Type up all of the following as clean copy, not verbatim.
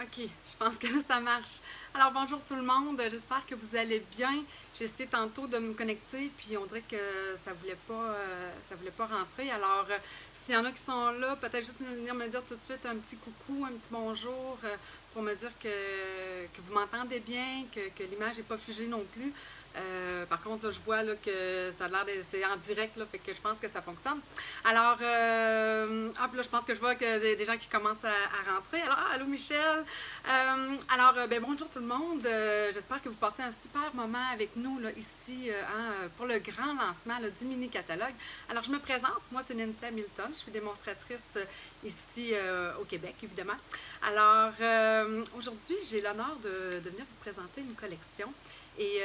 OK, je pense que ça marche. Alors bonjour tout le monde, j'espère que vous allez bien. J'ai essayé tantôt de me connecter, puis on dirait que ça voulait pas rentrer. Alors s'il y en a qui sont là, peut-être juste venir me dire tout de suite un petit coucou, un petit bonjour, pour me dire que vous m'entendez bien, que l'image n'est pas figée non plus. Par contre, je vois là, que ça a l'air c'est en direct, là, fait que je pense que ça fonctionne. Alors, puis là, je pense que je vois que des gens qui commencent à rentrer. Alors, allô Michel. Bonjour tout le monde. J'espère que vous passez un super moment avec nous là, ici pour le grand lancement là, du mini-catalogue. Alors, je me présente. Moi, c'est Nancy Hamilton. Je suis démonstratrice ici au Québec, évidemment. Alors, aujourd'hui, j'ai l'honneur de venir vous présenter une collection. Et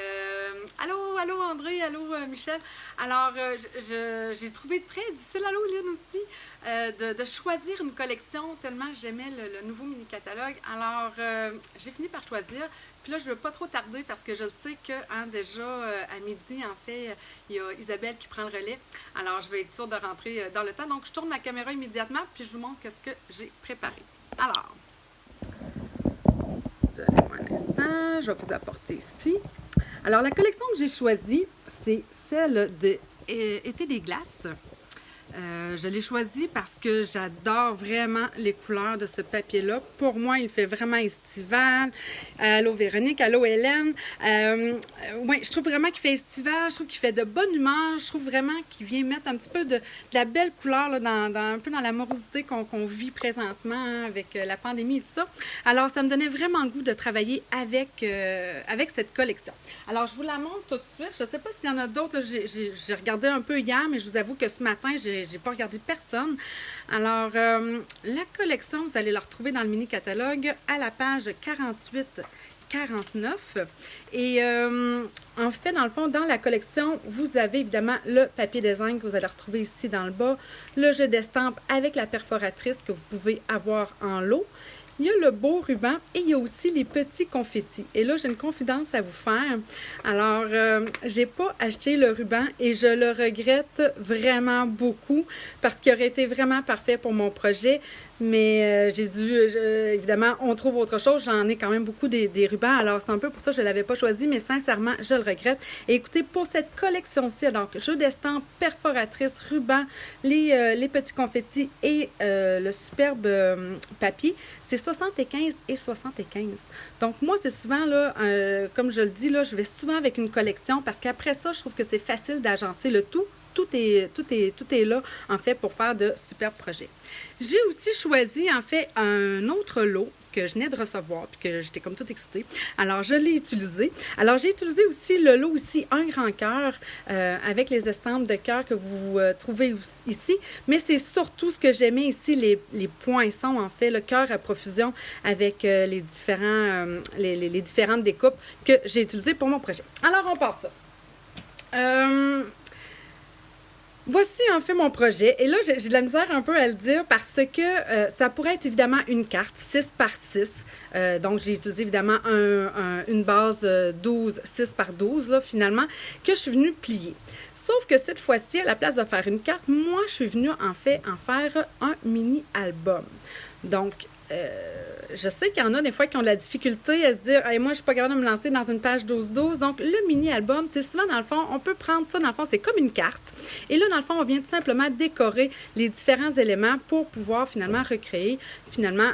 allô André, allô Michel. Alors, j'ai trouvé très difficile, allô Lynn aussi, de choisir une collection tellement j'aimais le nouveau mini-catalogue. Alors, j'ai fini par choisir. Puis là, je ne veux pas trop tarder parce que je sais que déjà à midi, en fait, il y a Isabelle qui prend le relais. Alors, je vais être sûre de rentrer dans le temps. Donc, je tourne ma caméra immédiatement puis je vous montre ce que j'ai préparé. Alors, donnez-moi un instant, je vais vous apporter ici. Alors, la collection que j'ai choisie, c'est celle de Été des glaces. Je l'ai choisie parce que j'adore vraiment les couleurs de ce papier-là. Pour moi, il fait vraiment estival. Allô Véronique, allô Hélène. Oui, je trouve vraiment qu'il fait estival, je trouve qu'il fait de bonne humeur, je trouve vraiment qu'il vient mettre un petit peu de la belle couleur là, un peu dans la morosité qu'on vit présentement hein, avec la pandémie et tout ça. Alors, ça me donnait vraiment le goût de travailler avec cette collection. Alors, je vous la montre tout de suite. Je ne sais pas s'il y en a d'autres. J'ai regardé un peu hier, mais je vous avoue que ce matin, j'ai pas regardé personne. Alors, la collection, vous allez la retrouver dans le mini-catalogue à la page 48-49. Et en fait, dans le fond, dans la collection, vous avez évidemment le papier design que vous allez retrouver ici dans le bas, le jeu d'estampes avec la perforatrice que vous pouvez avoir en lot. Il y a le beau ruban et il y a aussi les petits confettis. Et là, j'ai une confidence à vous faire. Alors, j'ai pas acheté le ruban et je le regrette vraiment beaucoup parce qu'il aurait été vraiment parfait pour mon projet. Mais j'ai dû, évidemment, on trouve autre chose. J'en ai quand même beaucoup des rubans. Alors, c'est un peu pour ça que je ne l'avais pas choisi, mais sincèrement, je le regrette. Et écoutez, pour cette collection-ci, donc, jeu d'estampes, perforatrice, ruban, les petits confettis et le superbe papier, c'est 75 et 75. Donc, moi, c'est souvent, là, comme je le dis, là, je vais souvent avec une collection parce qu'après ça, je trouve que c'est facile d'agencer le tout. Tout est là, en fait, pour faire de superbes projets. J'ai aussi choisi, en fait, un autre lot que je venais de recevoir, puis que j'étais comme toute excitée. Alors, je l'ai utilisé. Alors, j'ai utilisé aussi le lot ici, un grand cœur, avec les estampes de cœur que vous trouvez ici. Mais c'est surtout ce que j'aimais ici, les poinçons, en fait, le cœur à profusion avec les différentes découpes que j'ai utilisées pour mon projet. Alors, on part ça. Voici en fait mon projet. Et là, j'ai de la misère un peu à le dire parce que ça pourrait être évidemment une carte 6 par 6. Donc, j'ai utilisé évidemment une base 6 par 12 là, finalement, que je suis venue plier. Sauf que cette fois-ci, à la place de faire une carte, moi, je suis venue en fait en faire un mini-album. Donc, je sais qu'il y en a des fois qui ont de la difficulté à se dire hey, « moi, je suis pas capable de me lancer dans une page 12-12 ». Donc, le mini-album, c'est souvent, dans le fond, on peut prendre ça, dans le fond, c'est comme une carte. Et là, dans le fond, on vient tout simplement décorer les différents éléments pour pouvoir finalement recréer, finalement,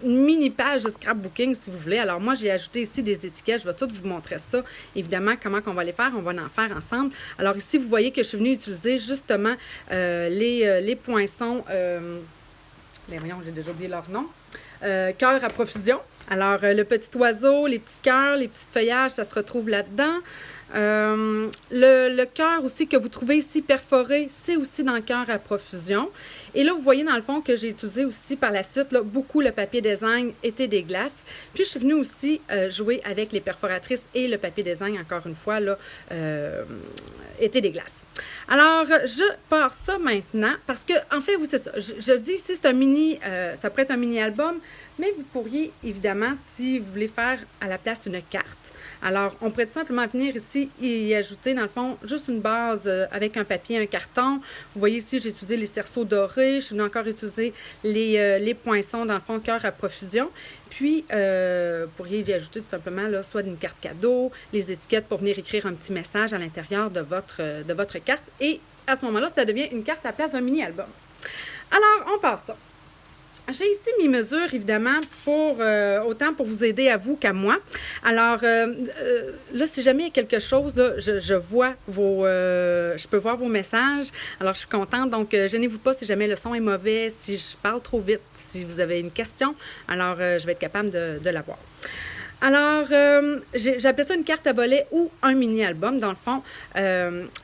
une mini-page de scrapbooking, si vous voulez. Alors, moi, j'ai ajouté ici des étiquettes. Je vais tout vous montrer ça. Évidemment, comment on va les faire, on va en faire ensemble. Alors, ici, vous voyez que je suis venue utiliser justement les poinçons. Mais voyons, j'ai déjà oublié leur nom. Cœur à profusion. Alors, le petit oiseau, les petits cœurs, les petits feuillages, ça se retrouve là-dedans. Le cœur aussi que vous trouvez ici perforé, c'est aussi dans le cœur à profusion. Et là, vous voyez dans le fond que j'ai utilisé aussi par la suite là, beaucoup le papier design Été des glaces. Puis, je suis venue aussi jouer avec les perforatrices et le papier design, encore une fois, là, Été des glaces. Alors, je pars ça maintenant parce que, en fait, oui, c'est ça. Je dis ici, c'est un mini, ça pourrait être un mini-album, Mais vous pourriez, évidemment, si vous voulez faire à la place une carte. Alors, on pourrait tout simplement venir ici et ajouter, dans le fond, juste une base avec un papier, un carton. Vous voyez ici, j'ai utilisé les cerceaux dorés. Je vais encore utiliser les poinçons, dans le fond, cœur à profusion. Puis, vous pourriez y ajouter tout simplement, là, soit une carte cadeau, les étiquettes pour venir écrire un petit message à l'intérieur de votre carte. Et à ce moment-là, ça devient une carte à la place d'un mini-album. Alors, on passe ça. J'ai ici mes mesures, évidemment, autant pour vous aider à vous qu'à moi. Alors, là, si jamais il y a quelque chose, là, je peux voir vos messages. Alors, je suis contente. Donc, gênez-vous pas si jamais le son est mauvais, si je parle trop vite, si vous avez une question. Alors, je vais être capable de la voir. Alors, j'appelais ça une carte à bolets ou un mini-album, dans le fond.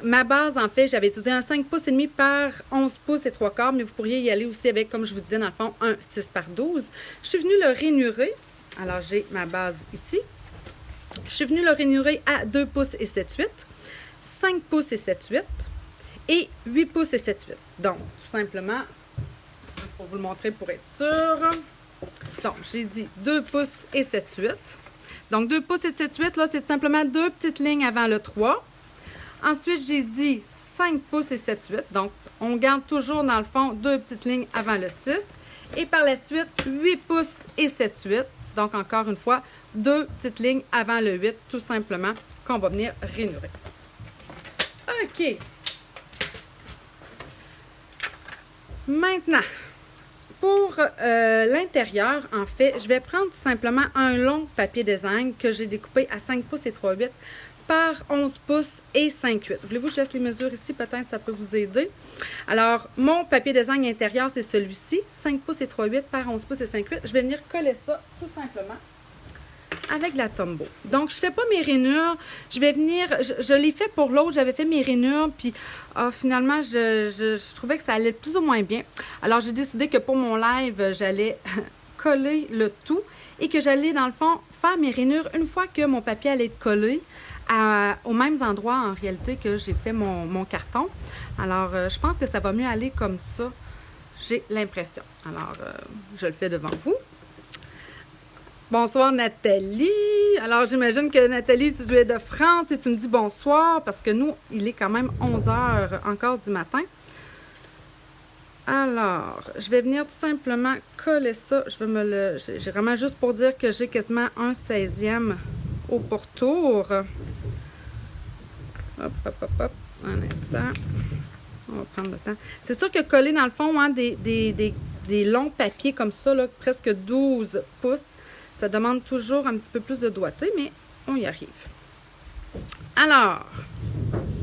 Ma base, en fait, j'avais utilisé un 5 pouces et demi par 11 pouces et 3 quarts, mais vous pourriez y aller aussi avec, comme je vous disais, dans le fond, un 6 par 12. Je suis venue le rainurer. Alors, j'ai ma base ici. Je suis venue le rainurer à 2 pouces et 7/8, 5 pouces et 7/8 et 8 pouces et 7/8. Donc, tout simplement, juste pour vous le montrer pour être sûr. Donc, j'ai dit 2 pouces et 7/8. Donc, 2 pouces et 7/8, là, c'est simplement 2 petites lignes avant le 3. Ensuite, j'ai dit 5 pouces et 7/8. Donc, on garde toujours, dans le fond, 2 petites lignes avant le 6. Et par la suite, 8 pouces et 7/8. Donc, encore une fois, 2 petites lignes avant le 8, tout simplement, qu'on va venir rainurer. OK. Maintenant, pour l'intérieur, en fait, je vais prendre tout simplement un long papier design que j'ai découpé à 5 pouces et 3/8 par 11 pouces et 5/8. Voulez-vous que je laisse les mesures ici? Peut-être ça peut vous aider. Alors, mon papier design intérieur, c'est celui-ci, 5 pouces et 3/8 par 11 pouces et 5/8. Je vais venir coller ça tout simplement avec de la Tombow. Donc, je ne fais pas mes rainures. Je vais venir... Je l'ai fait pour l'autre. J'avais fait mes rainures. Puis, finalement, je trouvais que ça allait plus ou moins bien. Alors, j'ai décidé que pour mon live, j'allais coller le tout et que j'allais, dans le fond, faire mes rainures une fois que mon papier allait être collé aux mêmes endroits, en réalité, que j'ai fait mon carton. Alors, je pense que ça va mieux aller comme ça. J'ai l'impression. Alors, je le fais devant vous. Bonsoir Nathalie. Alors, j'imagine que Nathalie, tu es de France et tu me dis bonsoir parce que nous, il est quand même 11 heures encore du matin. Alors, je vais venir tout simplement coller ça. J'ai vraiment juste pour dire que j'ai quasiment un 16e au pourtour. Hop, hop, hop, hop. Un instant. On va prendre le temps. C'est sûr que coller dans le fond, hein, des longs papiers comme ça, là, presque 12 pouces, ça demande toujours un petit peu plus de doigté, mais on y arrive. Alors,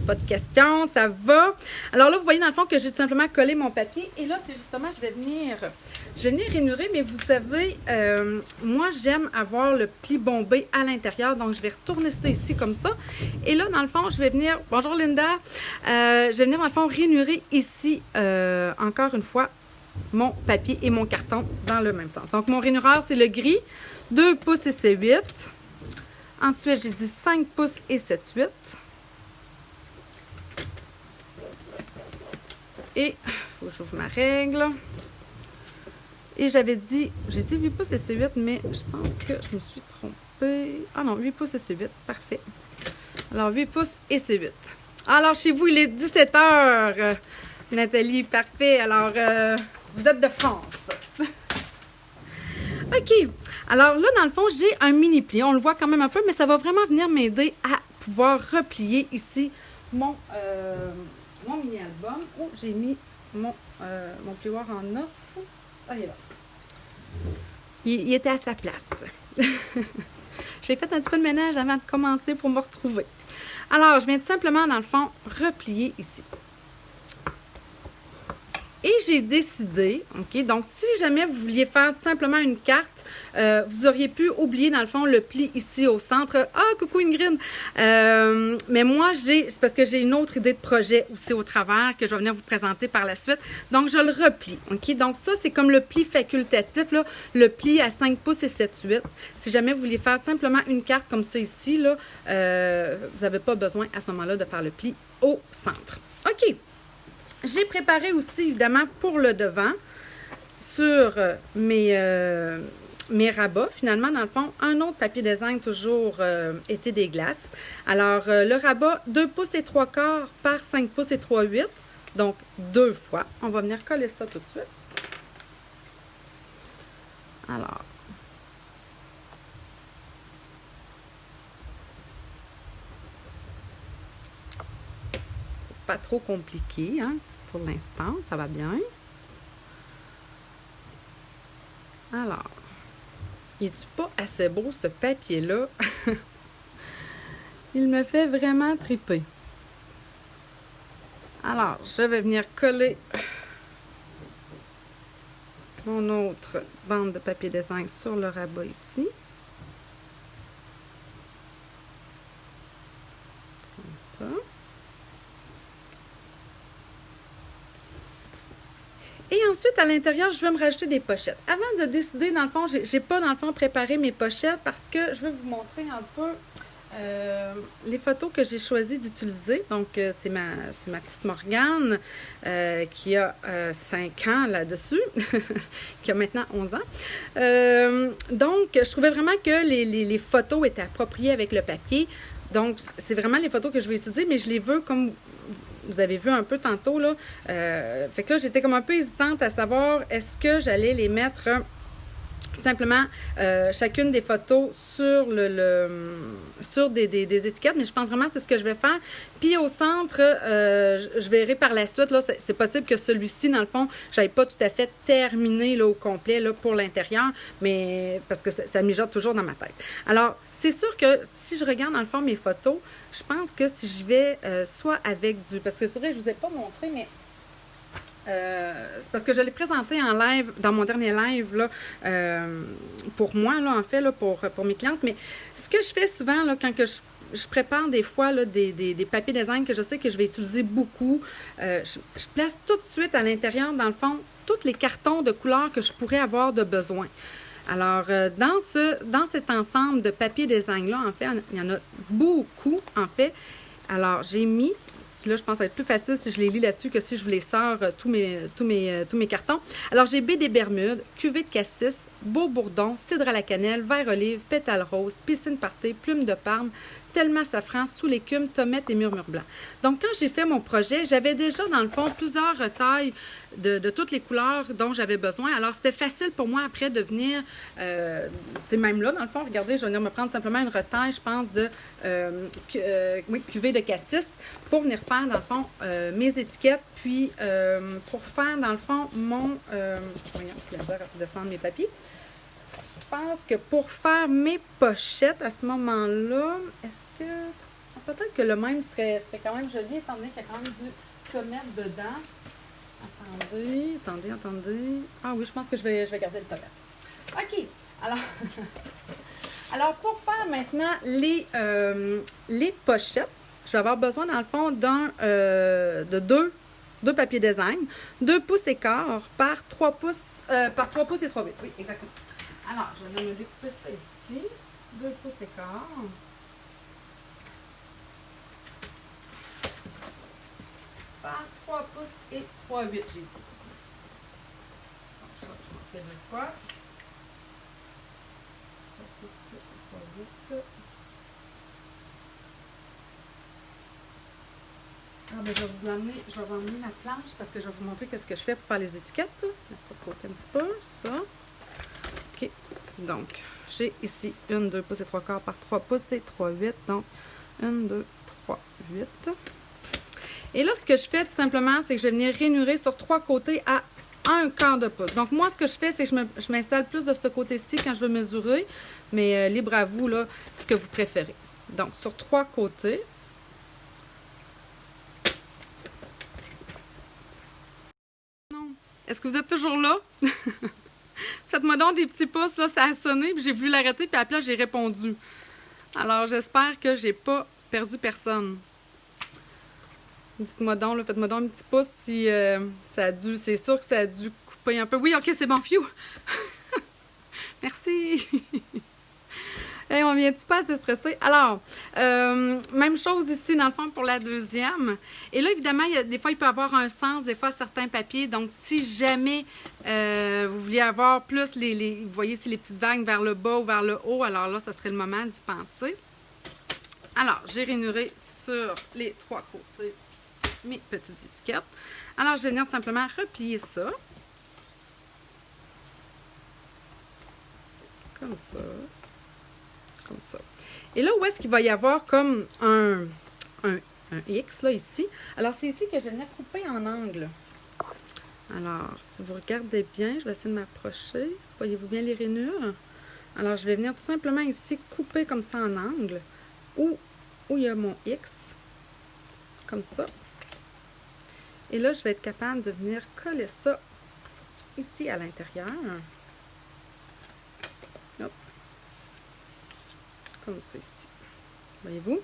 pas de questions, ça va. Alors là, vous voyez dans le fond que j'ai tout simplement collé mon papier. Et là, c'est justement, je vais venir rainurer, mais vous savez, moi, j'aime avoir le pli bombé à l'intérieur. Donc, je vais retourner ça ici comme ça. Et là, dans le fond, je vais venir, bonjour Linda, je vais venir dans le fond rainurer ici, encore une fois, mon papier et mon carton dans le même sens. Donc, mon rainureur, c'est le gris, 2 pouces et c'est 8. Ensuite, j'ai dit 5 pouces et 7/8. Et, il faut que j'ouvre ma règle. Et j'ai dit 8 pouces et c'est 8, mais je pense que je me suis trompée. Ah non, 8 pouces et c'est 8, parfait. Alors, 8 pouces et c'est 8. Alors, chez vous, il est 17 heures, Nathalie, parfait. Alors, vous êtes de France. OK. Alors là, dans le fond, j'ai un mini pli. On le voit quand même un peu, mais ça va vraiment venir m'aider à pouvoir replier ici mon mini-album. Oh, j'ai mis mon plioir en os. Ah, il est là. Il était à sa place. J'ai fait un petit peu de ménage avant de commencer pour me retrouver. Alors, je viens tout simplement, dans le fond, replier ici. Et j'ai décidé, OK, donc si jamais vous vouliez faire tout simplement une carte, vous auriez pu oublier dans le fond le pli ici au centre. Ah, coucou Ingrid! Mais moi, c'est parce que j'ai une autre idée de projet aussi au travers que je vais venir vous présenter par la suite. Donc, je le replie, OK? Donc, ça, c'est comme le pli facultatif, là, le pli à 5 pouces et 7/8. Si jamais vous vouliez faire simplement une carte comme ça ici, là, vous n'avez pas besoin à ce moment-là de faire le pli au centre. OK! J'ai préparé aussi, évidemment, pour le devant, sur mes rabats, finalement, dans le fond, un autre papier design, toujours été des glaces. Alors, le rabat, 2 pouces et 3 quarts par 5 pouces et 3/8. Donc, 2 fois. On va venir coller ça tout de suite. Alors, c'est pas trop compliqué, hein, pour l'instant, ça va bien. Alors, est-tu pas assez beau ce papier-là? Il me fait vraiment triper. Alors, je vais venir coller mon autre bande de papier design sur le rabat ici. Comme ça. Et ensuite, à l'intérieur, je vais me rajouter des pochettes. Avant de décider, dans le fond, j'ai pas, dans le fond, préparé mes pochettes parce que je vais vous montrer un peu les photos que j'ai choisi d'utiliser. Donc, c'est ma petite Morgane qui a 5 ans là-dessus, qui a maintenant 11 ans. Donc, je trouvais vraiment que les photos étaient appropriées avec le papier. Donc, c'est vraiment les photos que je vais utiliser, mais je les veux comme vous avez vu un peu tantôt, là. Fait que là, j'étais comme un peu hésitante à savoir est-ce que j'allais les mettre simplement chacune des photos sur sur des étiquettes, mais je pense vraiment que c'est ce que je vais faire. Puis au centre, je verrai par la suite, là, c'est possible que celui-ci, dans le fond, je n'avais pas tout à fait terminé là, au complet là, pour l'intérieur, mais parce que ça mijote toujours dans ma tête. Alors, c'est sûr que si je regarde dans le fond mes photos, je pense que si j'y vais soit avec du... Parce que c'est vrai, je ne vous ai pas montré, mais... c'est parce que je l'ai présenté en live, dans mon dernier live, là, pour moi, là, en fait, là, pour mes clientes. Mais ce que je fais souvent, là, quand que je prépare des fois là, des papiers design que je sais que je vais utiliser beaucoup, je place tout de suite à l'intérieur, dans le fond, tous les cartons de couleurs que je pourrais avoir de besoin. Alors, dans cet ensemble de papier design-là, en fait, il y en a beaucoup, en fait. Alors, j'ai mis... Là, je pense que ça va être plus facile si je les lis là-dessus que si je vous les sors tous mes cartons. Alors, j'ai baie des Bermudes, cuvée de cassis, beau bourdon, cidre à la cannelle, vert olive, pétale rose, piscine partée, plume de Parme, tellement safran, sous l'écume, tomate et murmure blanc. Donc, quand j'ai fait mon projet, j'avais déjà, dans le fond, plusieurs tailles de toutes les couleurs dont j'avais besoin. Alors, c'était facile pour moi après de venir, même là, dans le fond, regardez, je vais venir me prendre simplement une retaille, je pense, de cuvée de cassis pour venir faire, dans le fond, mes étiquettes, puis pour faire, dans le fond, mon... voyons, je vais descendre mes papiers. Je pense que pour faire mes pochettes à ce moment-là, est-ce que... Peut-être que le même serait quand même joli, étant donné qu'il y a quand même du comète dedans. Attendez. Ah oui, je pense que je vais garder le comète. OK. Alors, pour faire maintenant les pochettes, je vais avoir besoin, dans le fond, de deux papiers design, 2 pouces et quart par 3 pouces et 3/8. Oui, exactement. Alors, je vais me découper ça ici. 2 pouces et quart. Par 3 pouces et 3/8, j'ai dit. Donc, je vais faire 2 fois. 3 pouces et 3/8. Ah, ben, je vais vous emmener ma planche parce que je vais vous montrer ce que je fais pour faire les étiquettes. Mettre ça de côté un petit peu, ça. OK. Donc, j'ai ici 1, 2 pouces et 3 quarts par 3 pouces et 3/8. Donc, 1, 2, 3, 8. Et là, ce que je fais tout simplement, c'est que je vais venir rainurer sur 3 côtés à 1 quart de pouce. Donc, moi, ce que je fais, c'est que je m'installe plus de ce côté-ci quand je veux mesurer. Mais libre à vous, là, ce que vous préférez. Donc, sur 3 côtés. Non. Est-ce que vous êtes toujours là? Faites-moi donc des petits pouces, là, ça a sonné, puis j'ai voulu l'arrêter, puis après, j'ai répondu. Alors, j'espère que j'ai pas perdu personne. Dites-moi donc, faites-moi donc un petit pouce si ça a dû, c'est sûr que ça a dû couper un peu. Oui, OK, c'est bon, fiou! Merci! Hey, on vient-tu pas assez stressé? Alors, même chose ici, dans le fond, pour la deuxième. Et là, évidemment, des fois, il peut avoir un sens, des fois, certains papiers. Donc, si jamais vous vouliez avoir plus vous voyez, si les petites vagues vers le bas ou vers le haut, alors là, ça serait le moment d'y penser. Alors, j'ai rainuré sur les trois côtés mes petites étiquettes. Alors, je vais venir simplement replier ça. Comme ça. Comme ça. Et là, où est-ce qu'il va y avoir comme un X, là, ici? Alors, c'est ici que je vais venir couper en angle. Alors, si vous regardez bien, je vais essayer de m'approcher. Voyez-vous bien les rainures? Alors, je vais venir tout simplement ici couper comme ça en angle, où il y a mon X, comme ça. Et là, je vais être capable de venir coller ça ici à l'intérieur. Hop. Comme ça ici. Voyez-vous?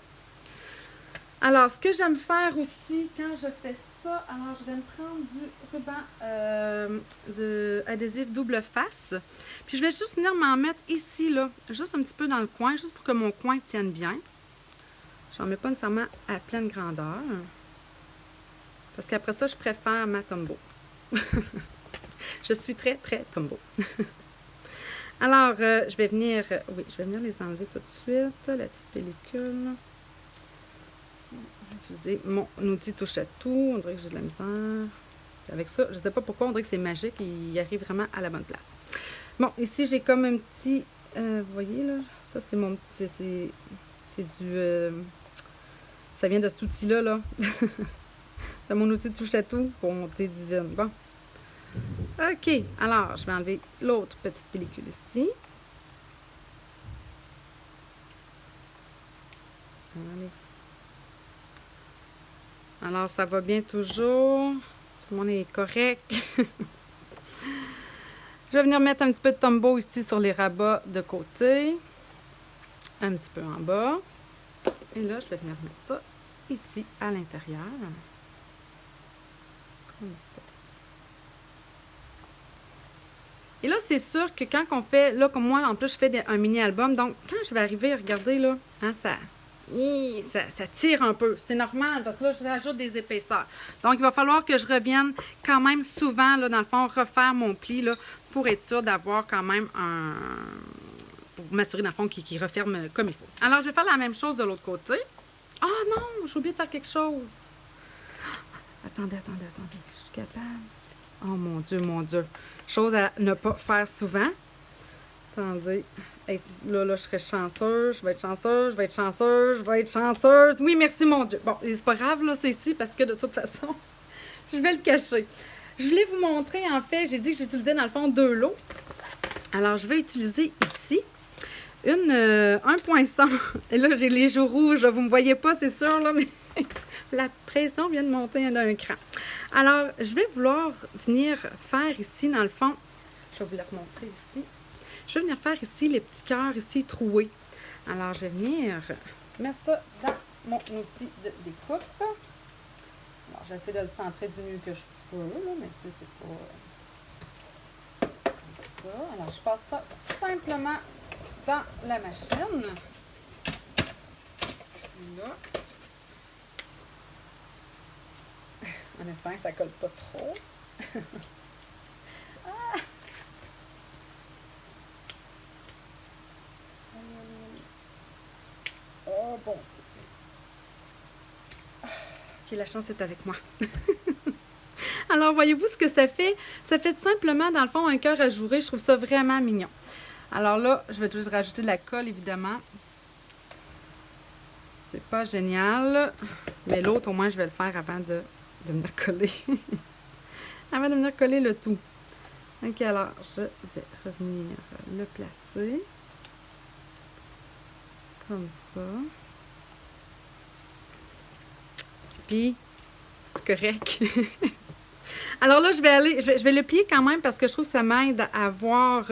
Alors, ce que j'aime faire aussi quand je fais ça, alors je vais me prendre du ruban adhésif double face. Puis je vais juste venir m'en mettre ici, là, juste un petit peu dans le coin, juste pour que mon coin tienne bien. J'en mets pas nécessairement à pleine grandeur. Parce qu'après ça, je préfère ma Tombow. Je suis très, très Tombow. Alors, je vais venir les enlever tout de suite, la petite pellicule. Je vais utiliser mon outil touche à tout. On dirait que j'ai de la misère. Avec ça, je ne sais pas pourquoi, on dirait que c'est magique. Il arrive vraiment à la bonne place. Bon, ici, j'ai comme un petit... vous voyez, là, ça, c'est mon petit... C'est du... ça vient de cet outil-là, là. C'est mon outil touche à tout pour monter divine. Bon. OK. Alors, je vais enlever l'autre petite pellicule ici. Allez. Alors, ça va bien toujours. Tout le monde est correct. Je vais venir mettre un petit peu de Tombow ici sur les rabats de côté. Un petit peu en bas. Et là, je vais venir mettre ça ici à l'intérieur. Comme ça. Et là, c'est sûr que quand on fait, là, comme moi, en plus, je fais un mini-album. Donc, quand je vais arriver, regardez, là, hein, ça tire un peu. C'est normal, parce que là, je rajoute des épaisseurs. Donc, il va falloir que je revienne quand même souvent, là, dans le fond, refaire mon pli, là, pour être sûr d'avoir quand même pour m'assurer, dans le fond, qu'il referme comme il faut. Alors, je vais faire la même chose de l'autre côté. Ah non, j'ai oublié de faire quelque chose. Attendez. Je suis capable. Oh mon Dieu. Chose à ne pas faire souvent. Attendez. Hey, là, je serais chanceuse. Je vais être chanceuse. Oui, merci, mon Dieu. Bon, c'est pas grave, là, c'est ici, parce que de toute façon, je vais le cacher. Je voulais vous montrer, en fait, j'ai dit que j'utilisais, dans le fond, 2 lots. Alors, je vais utiliser ici une 1.100. Et là, j'ai les joues rouges. Vous ne me voyez pas, c'est sûr, là, mais la pression vient de monter d'un cran. Alors, je vais vouloir venir faire ici, dans le fond, je vais vous la remontrer ici. Je vais venir faire ici les petits cœurs ici troués. Alors, je vais venir mettre ça dans mon outil de découpe. Alors, j'essaie de le centrer du mieux que je peux, là, mais tu sais, c'est pas comme ça. Alors, je passe ça simplement dans la machine. Là. En espérant que ça ne colle pas trop. Ah! Oh bon. OK, la chance est avec moi. Alors, voyez-vous ce que ça fait? Ça fait tout simplement, dans le fond, un cœur ajouré. Je trouve ça vraiment mignon. Alors là, je vais juste rajouter de la colle, évidemment. C'est pas génial. Mais l'autre, au moins, je vais le faire avant de venir coller. Avant de venir coller le tout. OK, alors, je vais revenir le placer. Comme ça. Puis, c'est correct. Alors là, je vais le plier quand même parce que je trouve que ça m'aide à avoir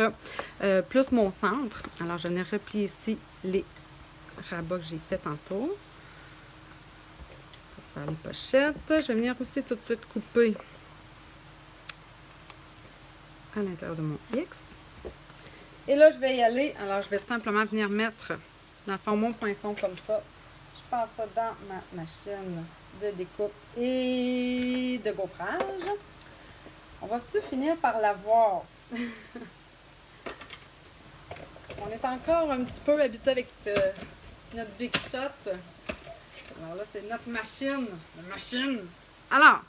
plus mon centre. Alors, je vais venir replier ici les rabats que j'ai fait tantôt. Pour faire les pochettes. Je vais venir aussi tout de suite couper à l'intérieur de mon X. Et là, je vais y aller. Alors, je vais tout simplement venir mettre, dans le fond, mon poinçon comme ça. Je passe ça dans ma machine de découpe et de gaufrage. On va-tu finir par l'avoir? On est encore un petit peu habitué avec notre Big Shot. Alors là, c'est notre machine. La machine. Alors,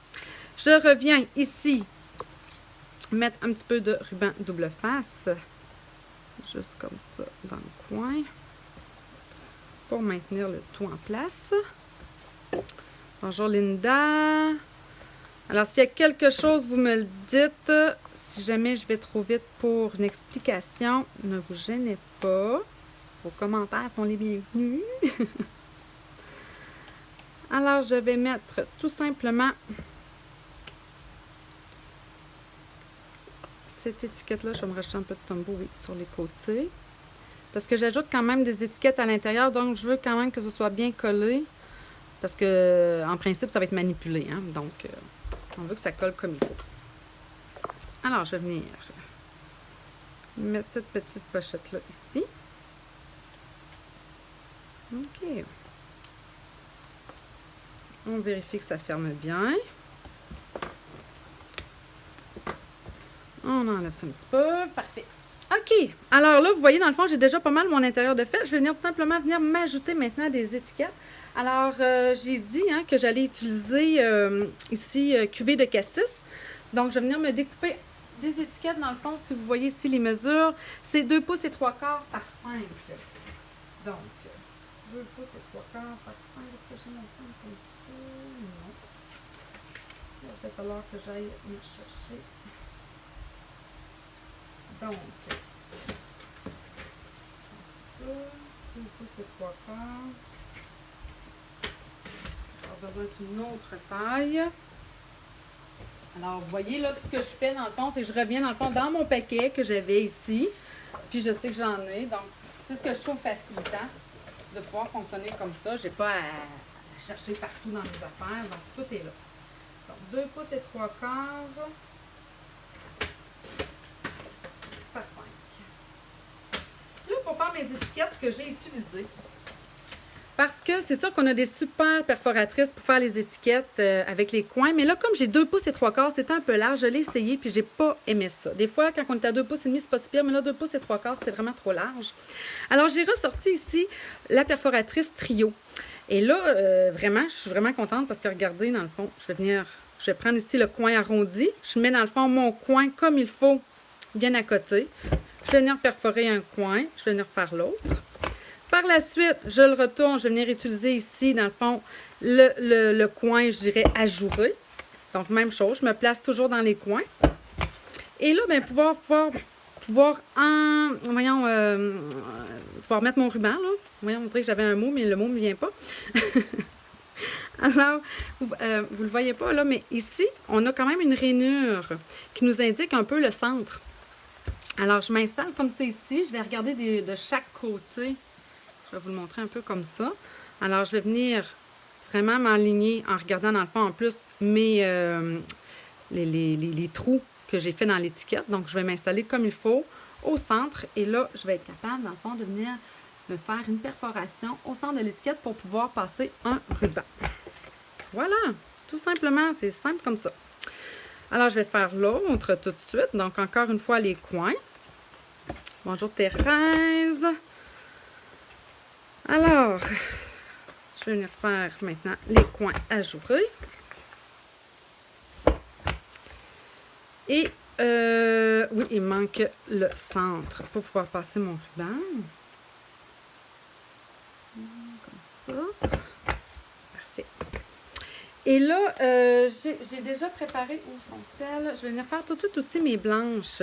je reviens ici mettre un petit peu de ruban double face. Juste comme ça dans le coin. Pour maintenir le tout en place. Bonjour Linda. Alors, s'il y a quelque chose, vous me le dites. Si jamais je vais trop vite pour une explication, ne vous gênez pas. Vos commentaires sont les bienvenus. Alors, je vais mettre tout simplement cette étiquette-là. Je vais me rajouter un peu de tombeau sur les côtés. Parce que j'ajoute quand même des étiquettes à l'intérieur, donc je veux quand même que ce soit bien collé. Parce que, en principe, ça va être manipulé. Hein? Donc, on veut que ça colle comme il faut. Alors, je vais venir mettre cette petite pochette-là ici. OK. On vérifie que ça ferme bien. On enlève ça un petit peu. Parfait. OK. Alors là, vous voyez, dans le fond, j'ai déjà pas mal mon intérieur de fait. Je vais venir tout simplement m'ajouter maintenant des étiquettes. Alors, j'ai dit hein, que j'allais utiliser ici cuvée de cassis. Donc, je vais venir me découper des étiquettes. Dans le fond, si vous voyez ici les mesures, c'est 2 pouces et 3 quarts par 5. Donc, 2 pouces et 3 quarts par 5. Est-ce que j'ai mon 5 comme ça? Non. Il va peut-être falloir que j'aille me chercher. Donc, ça, 2 pouces et 3 quarts. On a besoin d'une autre taille. Alors, vous voyez, là, tout ce que je fais, dans le fond, c'est que je reviens, dans le fond, dans mon paquet que j'avais ici. Puis, je sais que j'en ai. Donc, c'est ce que je trouve facilitant de pouvoir fonctionner comme ça. Je n'ai pas à chercher partout dans mes affaires. Donc, tout est là. Donc, 2 pouces et 3 quarts par 5. Là, pour faire mes étiquettes, ce que j'ai utilisé, parce que c'est sûr qu'on a des super perforatrices pour faire les étiquettes avec les coins. Mais là, comme j'ai 2 pouces et 3 quarts, c'était un peu large. Je l'ai essayé puis j'ai pas aimé ça. Des fois, quand on est à 2 pouces et demi, c'est pas si pire. Mais là, 2 pouces et 3 quarts, c'était vraiment trop large. Alors, j'ai ressorti ici la perforatrice Trio. Et là, vraiment, je suis vraiment contente parce que regardez, dans le fond, je vais prendre ici le coin arrondi. Je mets dans le fond mon coin comme il faut, bien à côté. Je vais venir perforer un coin. Je vais venir faire l'autre. Par la suite, je le retourne, je vais venir utiliser ici, dans le fond, le coin, je dirais, ajouré. Donc, même chose, je me place toujours dans les coins. Et là, bien, pouvoir mettre mon ruban, là. Voyons, on dirait que j'avais un mot, mais le mot ne me vient pas. Alors, vous ne le voyez pas, là, mais ici, on a quand même une rainure qui nous indique un peu le centre. Alors, je m'installe comme c'est ici. Je vais regarder de chaque côté. Je vais vous le montrer un peu comme ça. Alors, je vais venir vraiment m'aligner en regardant dans le fond en plus les trous que j'ai fait dans l'étiquette. Donc, je vais m'installer comme il faut au centre. Et là, je vais être capable, dans le fond, de venir me faire une perforation au centre de l'étiquette pour pouvoir passer un ruban. Voilà, tout simplement, c'est simple comme ça. Alors, je vais faire l'autre tout de suite. Donc, encore une fois, les coins. Bonjour Thérèse. Alors, je vais venir faire maintenant les coins ajourés. Et, oui, il manque le centre pour pouvoir passer mon ruban. Comme ça. Parfait. Et là, j'ai déjà préparé, où sont-elles? Je vais venir faire tout de suite aussi mes blanches.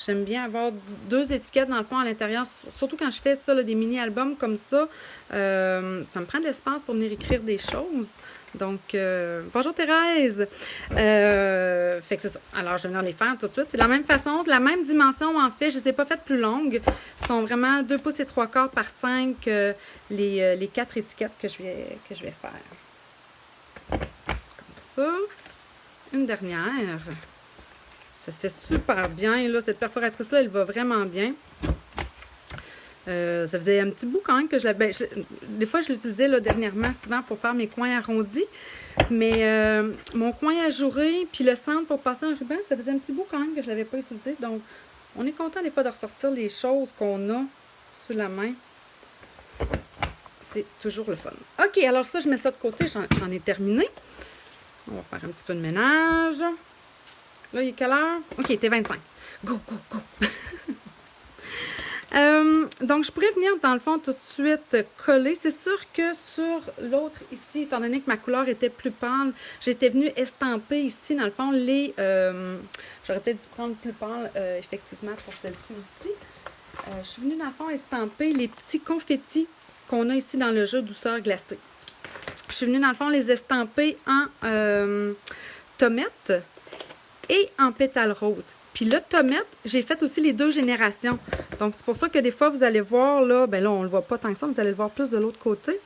J'aime bien avoir 2 étiquettes dans le fond à l'intérieur, surtout quand je fais ça, là, des mini-albums comme ça. Ça me prend de l'espace pour venir écrire des choses. Donc, bonjour Thérèse! Fait que c'est ça. Alors, je vais venir les faire tout de suite. C'est de la même façon, de la même dimension en fait. Je ne les ai pas faites plus longues. Ils sont vraiment 2 pouces et 3 quarts par 5 les 4 étiquettes que je vais faire. Comme ça. Une dernière. Ça se fait super bien. Là, cette perforatrice-là, elle va vraiment bien. Ça faisait un petit bout quand même que je l'avais... Des fois, je l'utilisais là, dernièrement, souvent pour faire mes coins arrondis. Mais mon coin ajouré, puis le centre pour passer un ruban, ça faisait un petit bout quand même que je ne l'avais pas utilisé. Donc, on est content des fois de ressortir les choses qu'on a sous la main. C'est toujours le fun. OK, alors ça, je mets ça de côté. J'en ai terminé. On va faire un petit peu de ménage. Là, il est quelle heure? OK, t'es 25. Go, go, go! Donc, je pourrais venir, dans le fond, tout de suite coller. C'est sûr que sur l'autre ici, étant donné que ma couleur était plus pâle, j'étais venue estamper ici, dans le fond, les... J'aurais peut-être dû prendre plus pâle, effectivement, pour celle-ci aussi. Je suis venue, dans le fond, estamper les petits confettis qu'on a ici dans le jeu douceur glacée. Je suis venue, dans le fond, les estamper en tomate et en pétales roses. Puis le tomate, j'ai fait aussi les deux générations. Donc, c'est pour ça que des fois, vous allez voir, là, ben là, on ne le voit pas tant que ça, vous allez le voir plus de l'autre côté.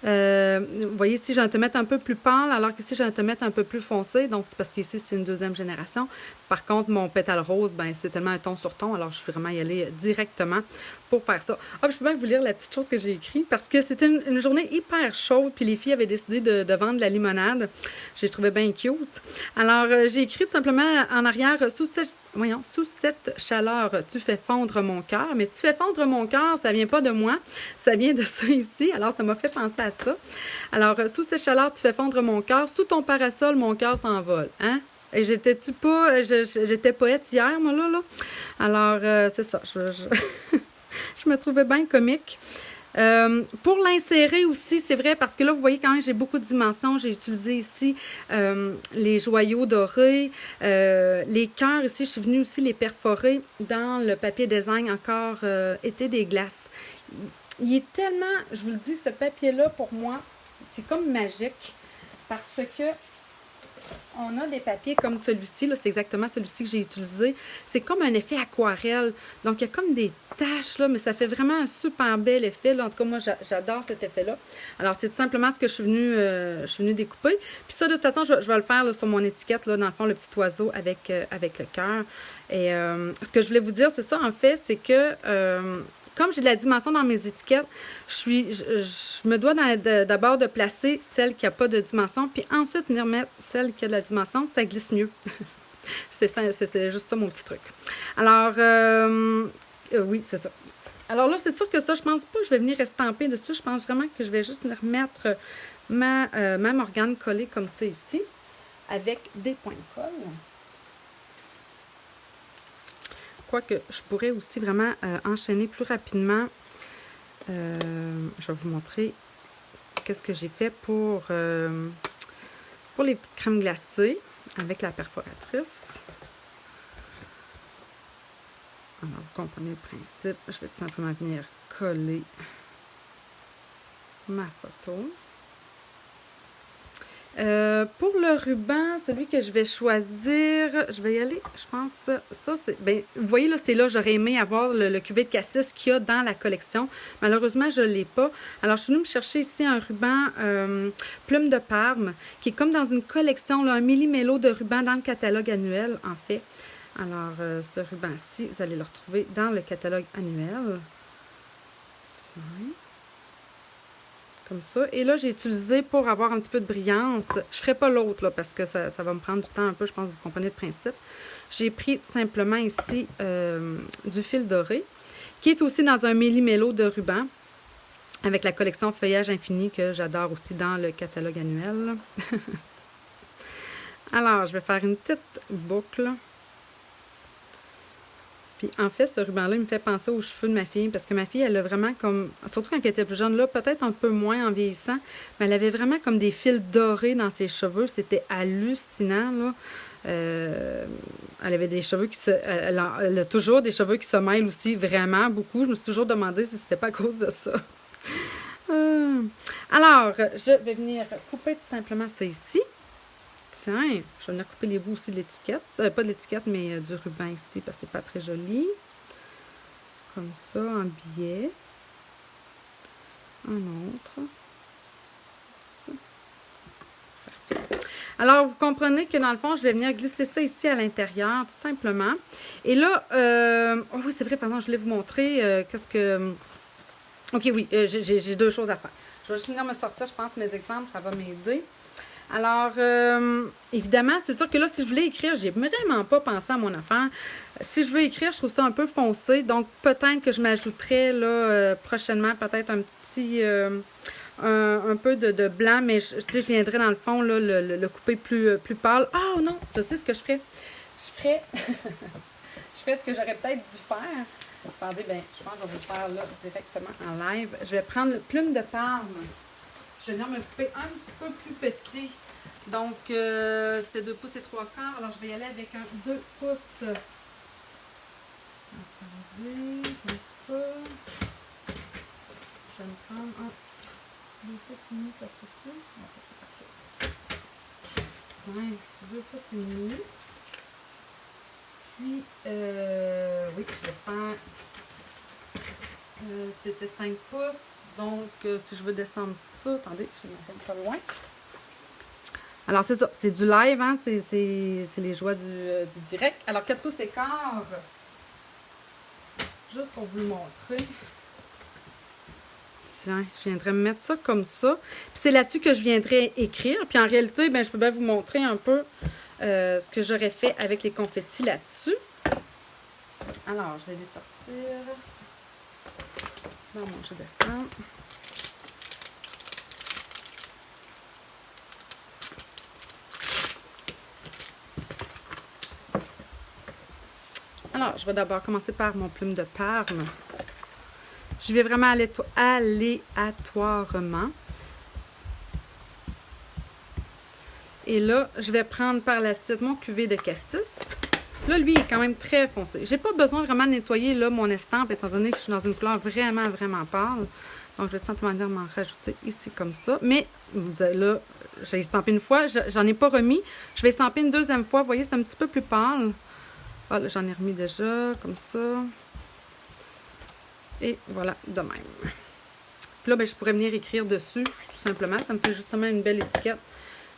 Vous voyez ici, j'ai un tomate un peu plus pâle, alors qu'ici, j'ai un tomate un peu plus foncé. Donc, c'est parce qu'ici, c'est une deuxième génération. Par contre, mon pétale rose, ben c'est tellement un ton sur ton, alors je suis vraiment y aller directement pour faire ça. Ah, je peux même vous lire la petite chose que j'ai écrite, parce que c'était une journée hyper chaude, puis les filles avaient décidé de vendre de la limonade. J'ai trouvé bien cute. Alors, j'ai écrit tout simplement en arrière, sous cette chaleur, tu fais fondre mon cœur. Mais tu fais fondre mon cœur, ça vient pas de moi, ça vient de ça ici. Alors, ça m'a fait penser à ça. Alors, sous cette chaleur, tu fais fondre mon cœur. Sous ton parasol, mon cœur s'envole. Hein? Et j'étais-tu pas... J'étais poète hier, moi, là? Alors, c'est ça. Je me trouvais bien comique. Pour l'insérer aussi, c'est vrai, parce que là, vous voyez quand même, j'ai beaucoup de dimensions. J'ai utilisé ici les joyaux dorés, les cœurs ici. Je suis venue aussi les perforer dans le papier design encore été des glaces. Il est tellement, je vous le dis, ce papier-là, pour moi, c'est comme magique parce que on a des papiers comme celui-ci, là, c'est exactement celui-ci que j'ai utilisé. C'est comme un effet aquarelle. Donc, il y a comme des taches, là, mais ça fait vraiment un super bel effet. Là. En tout cas, moi, j'adore cet effet-là. Alors, c'est tout simplement ce que je suis venue découper. Puis ça, de toute façon, je vais le faire là, sur mon étiquette, là, dans le fond, le petit oiseau avec le cœur. Et ce que je voulais vous dire, c'est ça, en fait, c'est que... comme j'ai de la dimension dans mes étiquettes, je me dois d'abord de placer celle qui n'a pas de dimension, puis ensuite venir mettre celle qui a de la dimension, ça glisse mieux. C'était juste ça mon petit truc. Alors, oui, c'est ça. Alors là, c'est sûr que ça, je pense pas que je vais venir estamper dessus. Je pense vraiment que je vais juste venir mettre ma Morgane collée comme ça ici, avec des points de colle. Quoique je pourrais aussi vraiment enchaîner plus rapidement. Je vais vous montrer qu'est-ce que j'ai fait pour les petites crèmes glacées avec la perforatrice. Alors, vous comprenez le principe. Je vais tout simplement venir coller ma photo. Pour le ruban, celui que je vais choisir, je vais y aller, je pense, ça c'est, ben, vous voyez là, c'est là, j'aurais aimé avoir le cuvée de cassis qu'il y a dans la collection. Malheureusement, je ne l'ai pas. Alors, je suis venue me chercher ici un ruban plume de Parme, qui est comme dans une collection, là, un millimélo de ruban dans le catalogue annuel, en fait. Alors, ce ruban-ci, vous allez le retrouver dans le catalogue annuel. Tiens. Comme ça. Et là, j'ai utilisé pour avoir un petit peu de brillance. Je ne ferai pas l'autre, là, parce que ça va me prendre du temps un peu. Je pense que vous comprenez le principe. J'ai pris tout simplement ici du fil doré, qui est aussi dans un millimélo de ruban, avec la collection Feuillage Infini, que j'adore aussi dans le catalogue annuel. Alors, je vais faire une petite boucle. Puis en fait, ce ruban-là, il me fait penser aux cheveux de ma fille, parce que ma fille, elle a vraiment comme, surtout quand elle était plus jeune, là, peut-être un peu moins en vieillissant, mais elle avait vraiment comme des fils dorés dans ses cheveux. C'était hallucinant, là. Elle avait des cheveux elle a toujours des cheveux qui se mêlent aussi vraiment beaucoup. Je me suis toujours demandé si c'était pas à cause de ça. Alors, je vais venir couper tout simplement ça ici. Tiens, je vais venir couper les bouts aussi de l'étiquette. Pas de l'étiquette, mais du ruban ici, parce que c'est pas très joli. Comme ça, en billet. Un autre. Ça. Parfait. Alors, vous comprenez que dans le fond, je vais venir glisser ça ici à l'intérieur, tout simplement. Et là, oh oui, c'est vrai, pardon, je voulais vous montrer qu'est-ce que... OK, oui, j'ai deux choses à faire. Je vais juste venir me sortir, je pense, mes exemples, ça va m'aider. Alors, évidemment, c'est sûr que là, si je voulais écrire, j'ai vraiment pas pensé à mon affaire. Si je veux écrire, je trouve ça un peu foncé. Donc, peut-être que je m'ajouterais là prochainement, peut-être un petit... un peu de blanc, mais je viendrais dans le fond là, le couper plus pâle. Oh non, je sais ce que je ferais. Je ferais, je ferais ce que j'aurais peut-être dû faire. Attendez, ben, je pense que je vais vous le faire là directement en live. Je vais prendre le plume de Parme. Je vais venir me couper un petit peu plus petit. Donc, c'était 2 pouces et 3 quarts. Alors, je vais y aller avec un 2 pouces. Attendez, comme ça. Je vais me prendre un 2 pouces et demi, ça fait-tu? Non, ça c'est parfait. Tiens, 2 pouces et demi. Puis, oui, je vais faire... c'était 5 pouces. Donc, si je veux descendre ça, attendez, je vais mettre un peu loin. Alors, c'est ça, c'est du live, hein? C'est les joies du direct. Alors, 4 pouces et quart, juste pour vous le montrer. Tiens, je viendrais me mettre ça comme ça. Puis c'est là-dessus que je viendrais écrire. Puis en réalité, ben, je peux bien vous montrer un peu ce que j'aurais fait avec les confettis là-dessus. Alors, je vais les sortir dans mon jeu d'estampe. Alors, je vais d'abord commencer par mon plume de Parme. Je vais vraiment aléatoirement. Et là, je vais prendre par la suite mon cuvée de cassis. Là, lui, il est quand même très foncé. J'ai pas besoin vraiment de nettoyer là, mon estampe, étant donné que je suis dans une couleur vraiment, vraiment pâle. Donc, je vais simplement dire m'en rajouter ici comme ça. Mais, là, j'ai estampé une fois, j'en ai pas remis. Je vais estamper une deuxième fois. Vous voyez, c'est un petit peu plus pâle. Ah, là, j'en ai remis déjà, comme ça. Et voilà, de même. Puis là, ben, je pourrais venir écrire dessus, tout simplement. Ça me fait justement une belle étiquette.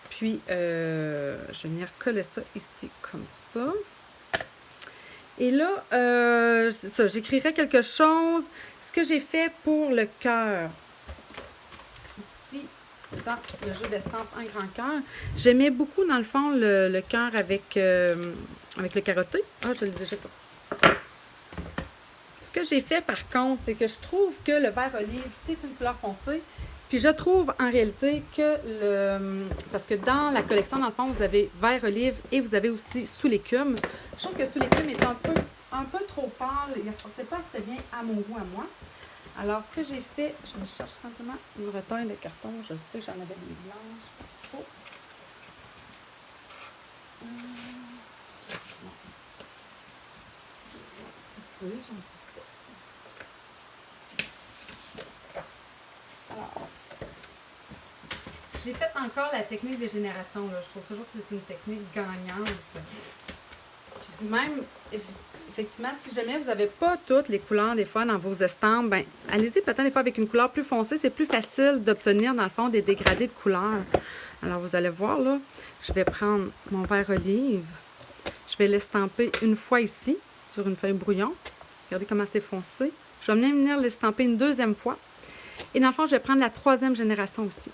Puis, je vais venir coller ça ici, comme ça. Et là, c'est ça, j'écrirai quelque chose. Ce que j'ai fait pour le cœur. Ici, dans le jeu d'estampe en grand cœur. J'aimais beaucoup, dans le fond, le cœur avec le carotté. Ah, je l'ai déjà sorti. Ce que j'ai fait, par contre, c'est que je trouve que le vert olive, c'est une couleur foncée. Puis je trouve, en réalité, que parce que dans la collection, dans le fond, vous avez vert olive et vous avez aussi sous l'écume. Je trouve que sous l'écume est un peu trop pâle. Il ne ressortait pas assez bien à mon goût, à moi. Alors, ce que j'ai fait, je me cherche simplement une retaille de carton. Je sais que j'en avais des blanches. Oh. Oui, j'en ai. Alors, j'ai fait encore la technique des générations. Là. Je trouve toujours que c'est une technique gagnante. Puis même, effectivement, si jamais vous n'avez pas toutes les couleurs des fois dans vos estampes, ben allez-y peut-être des fois avec une couleur plus foncée. C'est plus facile d'obtenir dans le fond des dégradés de couleurs. Alors vous allez voir là, je vais prendre mon vert olive. Je vais l'estamper une fois ici sur une feuille brouillon. Regardez comment c'est foncé. Je vais même venir l'estamper une deuxième fois. Et dans le fond, je vais prendre la 3e génération aussi.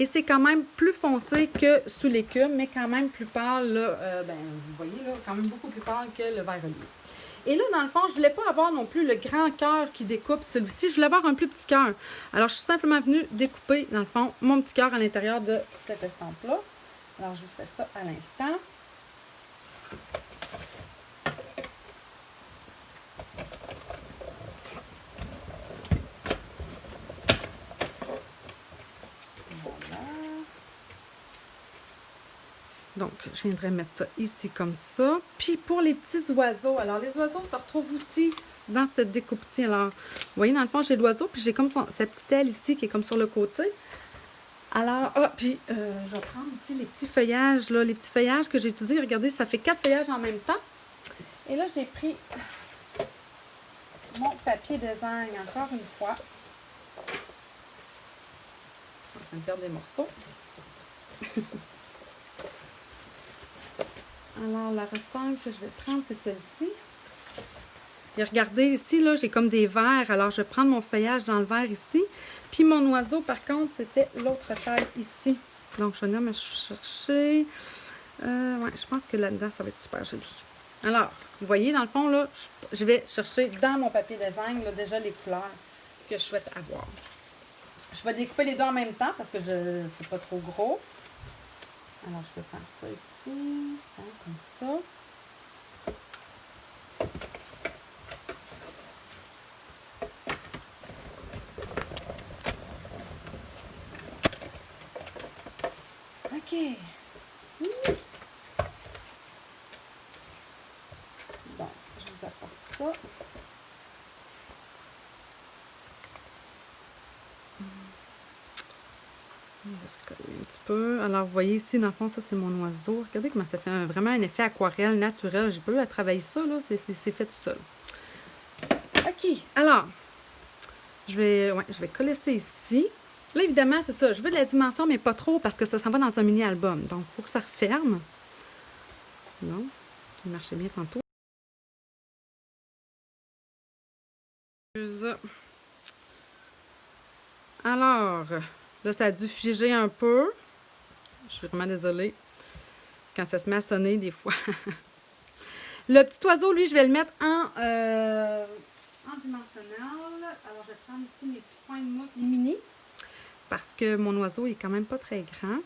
Et c'est quand même plus foncé que sous l'écume, mais quand même plus pâle, là, vous voyez, là, quand même beaucoup plus pâle que le vert olive. Et là, dans le fond, je ne voulais pas avoir non plus le grand cœur qui découpe celui-ci. Je voulais avoir un plus petit cœur. Alors, je suis simplement venue découper, dans le fond, mon petit cœur à l'intérieur de cette estampe-là. Alors, je vous fais ça à l'instant. Donc, je viendrai mettre ça ici comme ça. Puis, pour les petits oiseaux, alors les oiseaux se retrouvent aussi dans cette découpe-ci. Alors, vous voyez, dans le fond, j'ai l'oiseau, puis j'ai comme sa petite aile ici qui est comme sur le côté. Alors, puis, je vais prendre aussi les petits feuillages, là, les petits feuillages que j'ai utilisés. Regardez, ça fait 4 feuillages en même temps. Et là, j'ai pris mon papier design encore une fois. Je vais me faire des morceaux. Alors, la rectangle que je vais prendre, c'est celle-ci. Et regardez ici, là, j'ai comme des verres. Alors, je vais prendre mon feuillage dans le verre ici. Puis mon oiseau, par contre, c'était l'autre taille ici. Donc, je vais venir me chercher. Ouais, je pense que là-dedans, ça va être super joli. Alors, vous voyez, dans le fond, là, je vais chercher dans mon papier design, là, déjà les couleurs que je souhaite avoir. Je vais découper les deux en même temps parce que c'est pas trop gros. Alors, je peux faire ça ici. Tiens, comme ça. OK. Donc, je vous apporte ça. On va se coller un petit peu. Alors, vous voyez ici, dans le fond, ça, c'est mon oiseau. Regardez comment ça fait vraiment un effet aquarelle naturel. J'ai pas eu à travailler ça, là. C'est fait tout seul. OK. Alors, je vais coller ça ici. Là, évidemment, c'est ça. Je veux de la dimension, mais pas trop, parce que ça s'en va dans un mini-album. Donc, il faut que ça referme. Non, il marchait bien tantôt. Alors, là, ça a dû figer un peu. Je suis vraiment désolée. Quand ça se met à sonner, des fois. Le petit oiseau, lui, je vais le mettre en dimensionnel. Alors, je vais prendre ici mes petits points de mousse, les mini. Parce que mon oiseau est quand même pas très grand.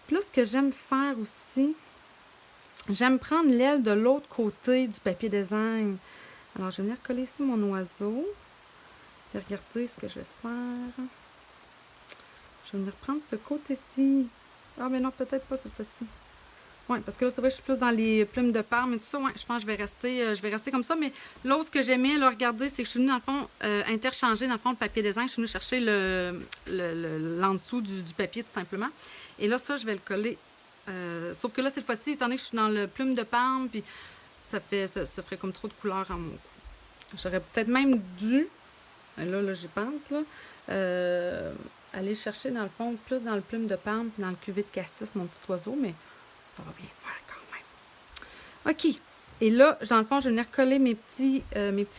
Puis là, ce que j'aime faire aussi, j'aime prendre l'aile de l'autre côté du papier design. Alors, je vais venir coller ici mon oiseau. Et regardez ce que je vais faire. Je vais venir prendre ce côté-ci. Ah, mais non, peut-être pas cette fois-ci. Oui, parce que là, c'est vrai que je suis plus dans les plumes de parme et tout ça. Oui, je pense que je vais rester comme ça. Mais l'autre que j'aimais, là, regardez, c'est que je suis venue, dans le fond, interchanger, dans le fond, le papier design. Je suis venue chercher l'en-dessous du papier, tout simplement. Et là, ça, je vais le coller. Sauf que là, cette fois-ci, étant donné que je suis dans le plume de parme, puis ça ferait comme trop de couleurs à mon cou. J'aurais peut-être même dû, là, j'y pense, là, aller chercher, dans le fond, plus dans le plume de parme, puis dans le cuvée de cassis, mon petit oiseau, mais ça va bien faire quand même. OK. Et là, dans le fond, je vais venir coller mes petits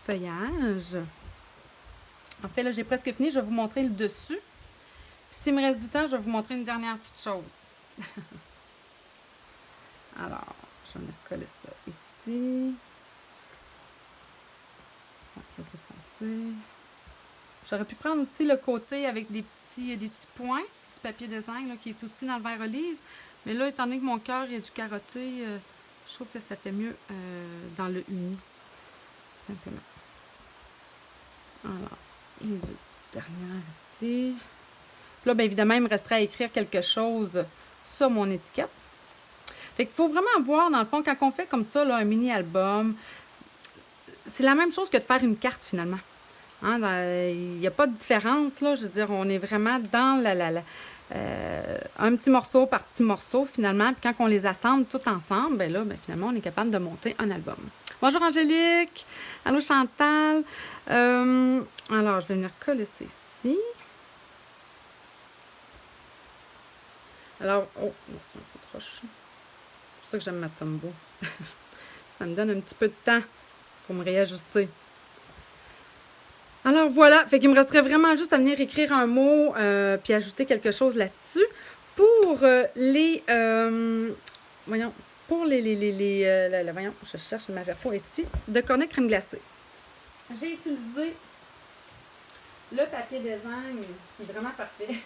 feuillages. En fait, là, j'ai presque fini. Je vais vous montrer le dessus. Puis s'il me reste du temps, je vais vous montrer une dernière petite chose. Alors, je vais venir coller ça ici. Ça, c'est foncé. J'aurais pu prendre aussi le côté avec des petits points du papier design là, qui est aussi dans le vert olive. Mais là, étant donné que mon cœur est du carotté, je trouve que ça fait mieux dans le uni, tout simplement. Alors, les deux petites dernières ici. Puis là, bien évidemment, il me resterait à écrire quelque chose sur mon étiquette. Fait qu'il faut vraiment voir, dans le fond, quand on fait comme ça, là, un mini-album, c'est la même chose que de faire une carte, finalement. Hein, il n'y a pas de différence, là. Je veux dire, on est vraiment dans un petit morceau par petit morceau, finalement. Puis quand on les assemble tout ensemble, ben là, finalement, on est capable de monter un album. Bonjour Angélique! Allô Chantal! Alors, je vais venir coller ça ici. Alors, oh, c'est un peu proche. C'est pour ça que j'aime ma Tombow. Ça me donne un petit peu de temps pour me réajuster. Alors voilà, fait qu'il me resterait vraiment juste à venir écrire un mot puis ajouter quelque chose là-dessus. Pour voyons, voyons, je cherche ma verfo ici, de cornet crème glacée. J'ai utilisé le papier design qui est vraiment parfait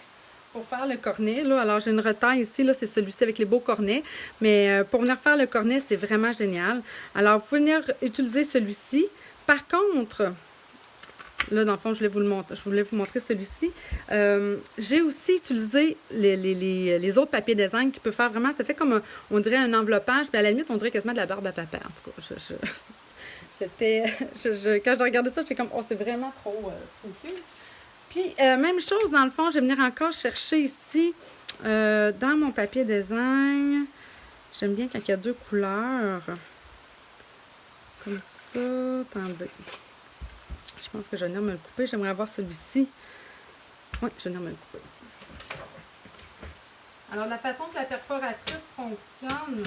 pour faire le cornet. Là. Alors j'ai une retaille ici, là, c'est celui-ci avec les beaux cornets. Mais pour venir faire le cornet, c'est vraiment génial. Alors vous pouvez venir utiliser celui-ci. Par contre, là, dans le fond, je voulais vous montrer celui-ci. J'ai aussi utilisé les autres papiers design qui peuvent faire vraiment, ça fait comme, on dirait un enveloppage, puis à la limite, on dirait quasiment de la barbe à papa. En tout cas, quand je regardais ça, j'étais comme, oh, c'est vraiment trop cute. Puis, même chose, dans le fond, je vais venir encore chercher ici, dans mon papier design. J'aime bien quand il y a deux couleurs. Comme ça. Attendez. Je pense que je vais venir me le couper. J'aimerais avoir celui-ci. Oui, je vais venir me le couper. Alors, la façon que la perforatrice fonctionne,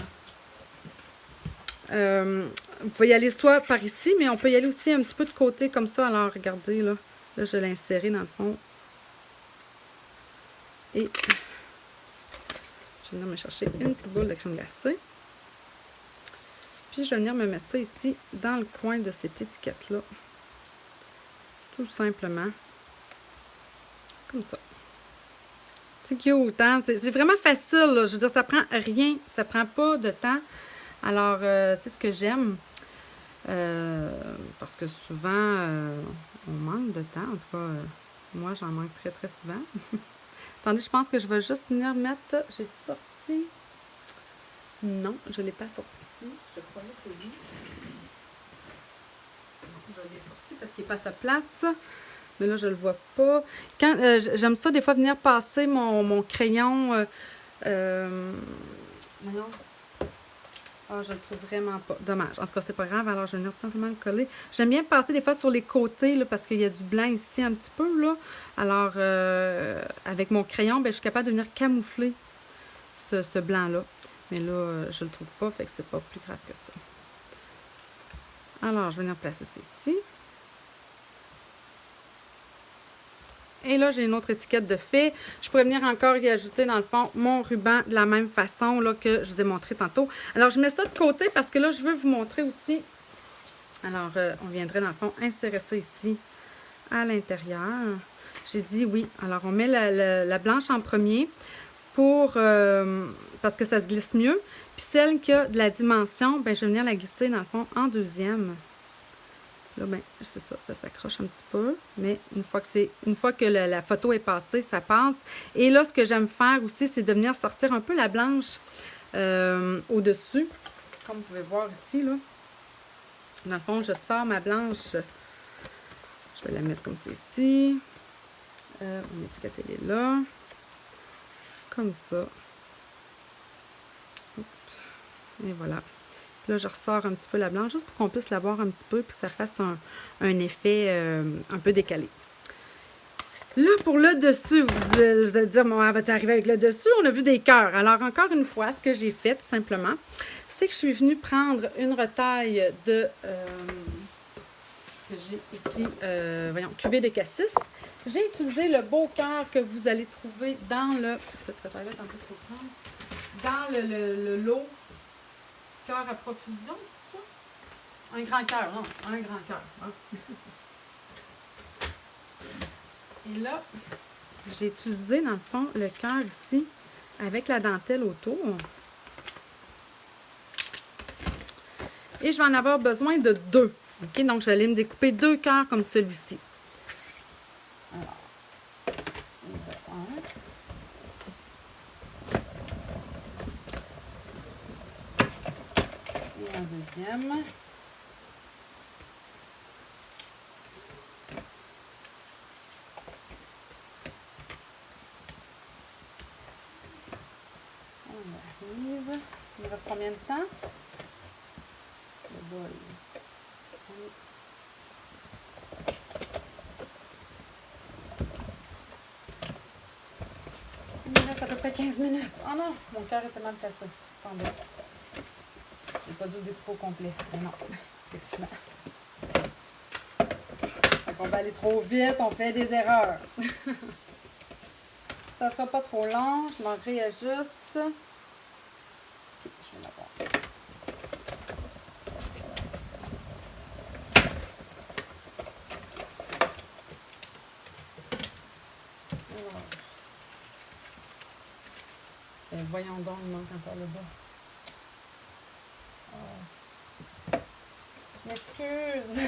vous pouvez y aller soit par ici, mais on peut y aller aussi un petit peu de côté comme ça. Alors, regardez, là, je l'ai inséré dans le fond. Et je vais venir me chercher une petite boule de crème glacée. Puis, je vais venir me mettre ça ici, dans le coin de cette étiquette-là. Tout simplement. Comme ça. C'est cute, hein? C'est vraiment facile, là. Je veux dire, ça prend rien. Ça prend pas de temps. Alors, c'est ce que j'aime. Parce que souvent, on manque de temps. En tout cas, moi, j'en manque très, très souvent. Attendez, je pense que je vais juste venir mettre... J'ai-tu sorti? Non, je ne l'ai pas sorti. Je croyais que oui. Non, je l'ai sorti parce qu'il n'est pas à sa place. Mais là, je ne le vois pas. Quand j'aime ça, des fois, venir passer mon crayon... voyons. Ah, je le trouve vraiment pas. Dommage. En tout cas, c'est pas grave. Alors, je vais venir tout simplement le coller. J'aime bien passer des fois sur les côtés, là, parce qu'il y a du blanc ici un petit peu, là. Alors, avec mon crayon, ben, je suis capable de venir camoufler ce blanc-là. Mais là, je le trouve pas, fait que c'est pas plus grave que ça. Alors, je vais venir placer ça ici. Et là, j'ai une autre étiquette de fait. Je pourrais venir encore y ajouter, dans le fond, mon ruban de la même façon là, que je vous ai montré tantôt. Alors, je mets ça de côté parce que là, je veux vous montrer aussi. Alors, on viendrait, dans le fond, insérer ça ici à l'intérieur. J'ai dit oui. Alors, on met la blanche en premier pour parce que ça se glisse mieux. Puis celle qui a de la dimension, ben, je vais venir la glisser, dans le fond, en deuxième. Là, ben, c'est ça, ça s'accroche un petit peu, mais une fois que la photo est passée, ça passe. Et là, ce que j'aime faire aussi, c'est de venir sortir un peu la blanche au-dessus. Comme vous pouvez voir ici, là. Dans le fond, je sors ma blanche. Je vais la mettre comme ça ici. Mon étiquette, elle est là. Comme ça. Hop. Et voilà. Là, je ressors un petit peu la blanche, juste pour qu'on puisse la voir un petit peu, puis que ça fasse un effet un peu décalé. Là, pour le dessus, vous allez dire, bon, elle va arriver avec le dessus, on a vu des cœurs. Alors, encore une fois, ce que j'ai fait, tout simplement, c'est que je suis venue prendre une retaille de, que j'ai ici, cuvée de cassis. J'ai utilisé le beau cœur que vous allez trouver dans le, cette retaille-là est un peu trop grande, dans le lot. Cœur à profusion, c'est ça? Un grand cœur, non, un grand cœur. Hein? Et là, j'ai utilisé, dans le fond, le cœur ici, avec la dentelle autour. Et je vais en avoir besoin de 2. OK? Donc, je vais aller me découper 2 cœurs comme celui-ci. Alors, un deuxième. On arrive. Il me reste combien de temps? Le bol. Il me reste à peu près 15 minutes. Oh non, mon cœur était mal placé. Attendez. J'ai pas dû le découper au complet. Mais non, effectivement. Donc on va aller trop vite, on fait des erreurs. Ça sera pas trop long, je m'en réajuste. Je vais l'avoir. Voyons donc, il manque encore le bas. Oh. M'excuse.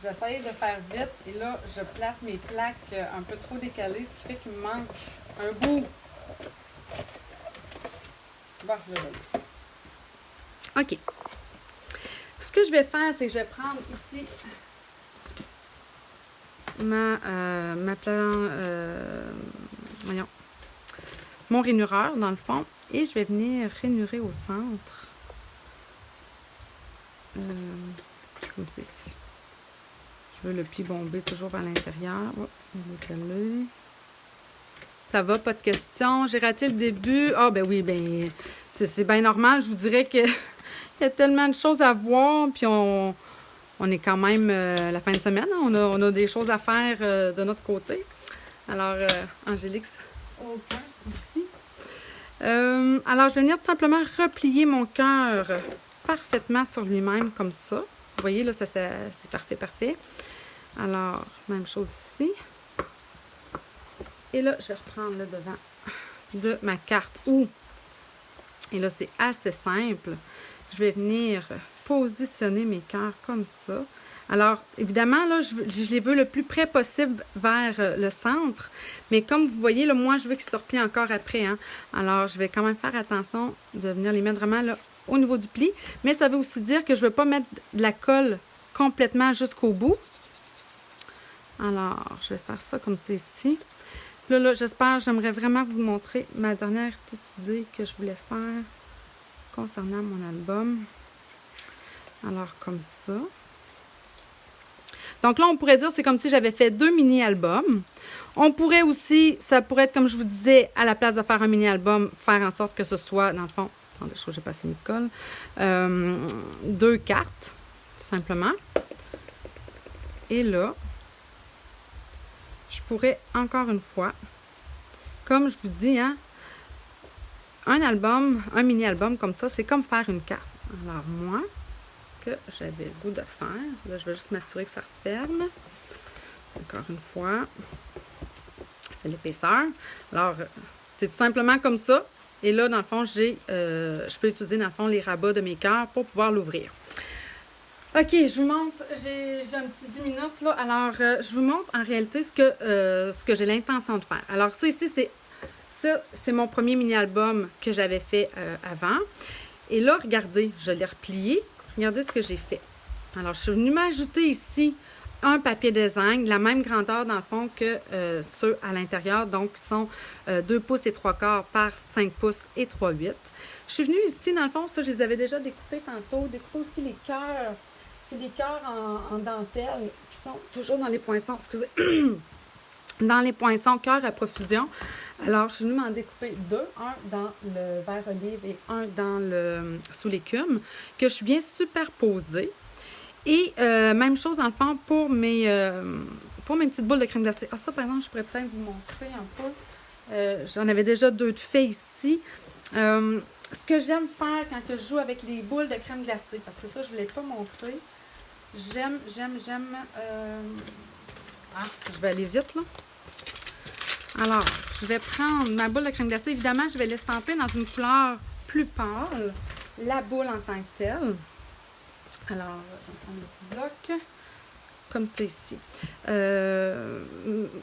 J'essaie de faire vite et là, je place mes plaques un peu trop décalées, ce qui fait qu'il me manque un bout. Bon, je vais. OK. Ce que je vais faire, c'est que je vais prendre ici mon rainureur dans le fond et je vais venir rainurer au centre comme ça ici. Je veux le pli bombé toujours vers l'intérieur. Oh, il est calé. Ça va, pas de questions. J'ai raté le début. Ah, ben oui, ben c'est bien normal. Je vous dirais que il y a tellement de choses à voir, puis on est quand même la fin de semaine. Hein? On a des choses à faire de notre côté. Alors, Angélique, aucun souci. Alors, je vais venir tout simplement replier mon cœur parfaitement sur lui-même, comme ça. Vous voyez, là, ça c'est parfait, parfait. Alors, même chose ici. Et là, je vais reprendre le devant de ma carte où, et là, c'est assez simple, je vais venir positionner mes cœurs comme ça. Alors, évidemment, là, je les veux le plus près possible vers le centre, mais comme vous voyez, là, moi, je veux qu'ils se replient encore après. Hein? Alors, je vais quand même faire attention de venir les mettre vraiment là, au niveau du pli, mais ça veut aussi dire que je ne veux pas mettre de la colle complètement jusqu'au bout. Alors, je vais faire ça comme ça ici. Là, j'aimerais vraiment vous montrer ma dernière petite idée que je voulais faire concernant mon album. Alors, comme ça. Donc là, on pourrait dire, c'est comme si j'avais fait 2 mini-albums. On pourrait aussi, ça pourrait être, comme je vous disais, à la place de faire un mini-album, faire en sorte que ce soit, dans le fond, attendez, je crois que j'ai passé mes colle, 2 cartes, tout simplement. Et là, je pourrais, encore une fois, comme je vous dis, hein, un album, un mini-album comme ça, c'est comme faire une carte. Alors moi, ce que j'avais le goût de faire, là, je vais juste m'assurer que ça referme. Encore une fois, l'épaisseur. Alors, c'est tout simplement comme ça. Et là, dans le fond, je peux utiliser, dans le fond, les rabats de mes cœurs pour pouvoir l'ouvrir. OK, je vous montre, j'ai un petit 10 minutes, là. Alors, je vous montre en réalité ce que j'ai l'intention de faire. Alors, ça ici, c'est mon premier mini-album que j'avais fait avant. Et là, regardez, je l'ai replié. Regardez ce que j'ai fait. Alors, je suis venue m'ajouter ici un papier design, de la même grandeur, dans le fond, que ceux à l'intérieur. Donc, qui sont 2 pouces et 3 quarts par 5 pouces et 3/8. Je suis venue ici, dans le fond, ça, je les avais déjà découpés tantôt. Découper aussi les cœurs. C'est des cœurs en dentelle qui sont toujours dans les poinçons, excusez, dans les poinçons cœur à profusion. Alors, je suis venue m'en découper 2, un dans le vert olive et un dans le sous l'écume, que je suis bien superposée. Et même chose, dans le fond, pour mes petites boules de crème glacée. Ah, ça, par exemple, je pourrais peut-être vous montrer un peu. J'en avais déjà 2 de faits ici. Ce que j'aime faire quand je joue avec les boules de crème glacée, parce que ça, je ne vous l'ai pas montré. J'aime. Je vais aller vite, là. Alors, je vais prendre ma boule de crème glacée. Évidemment, je vais l'estamper dans une couleur plus pâle, la boule en tant que telle. Alors, je vais prendre le petit bloc, comme c'est ici.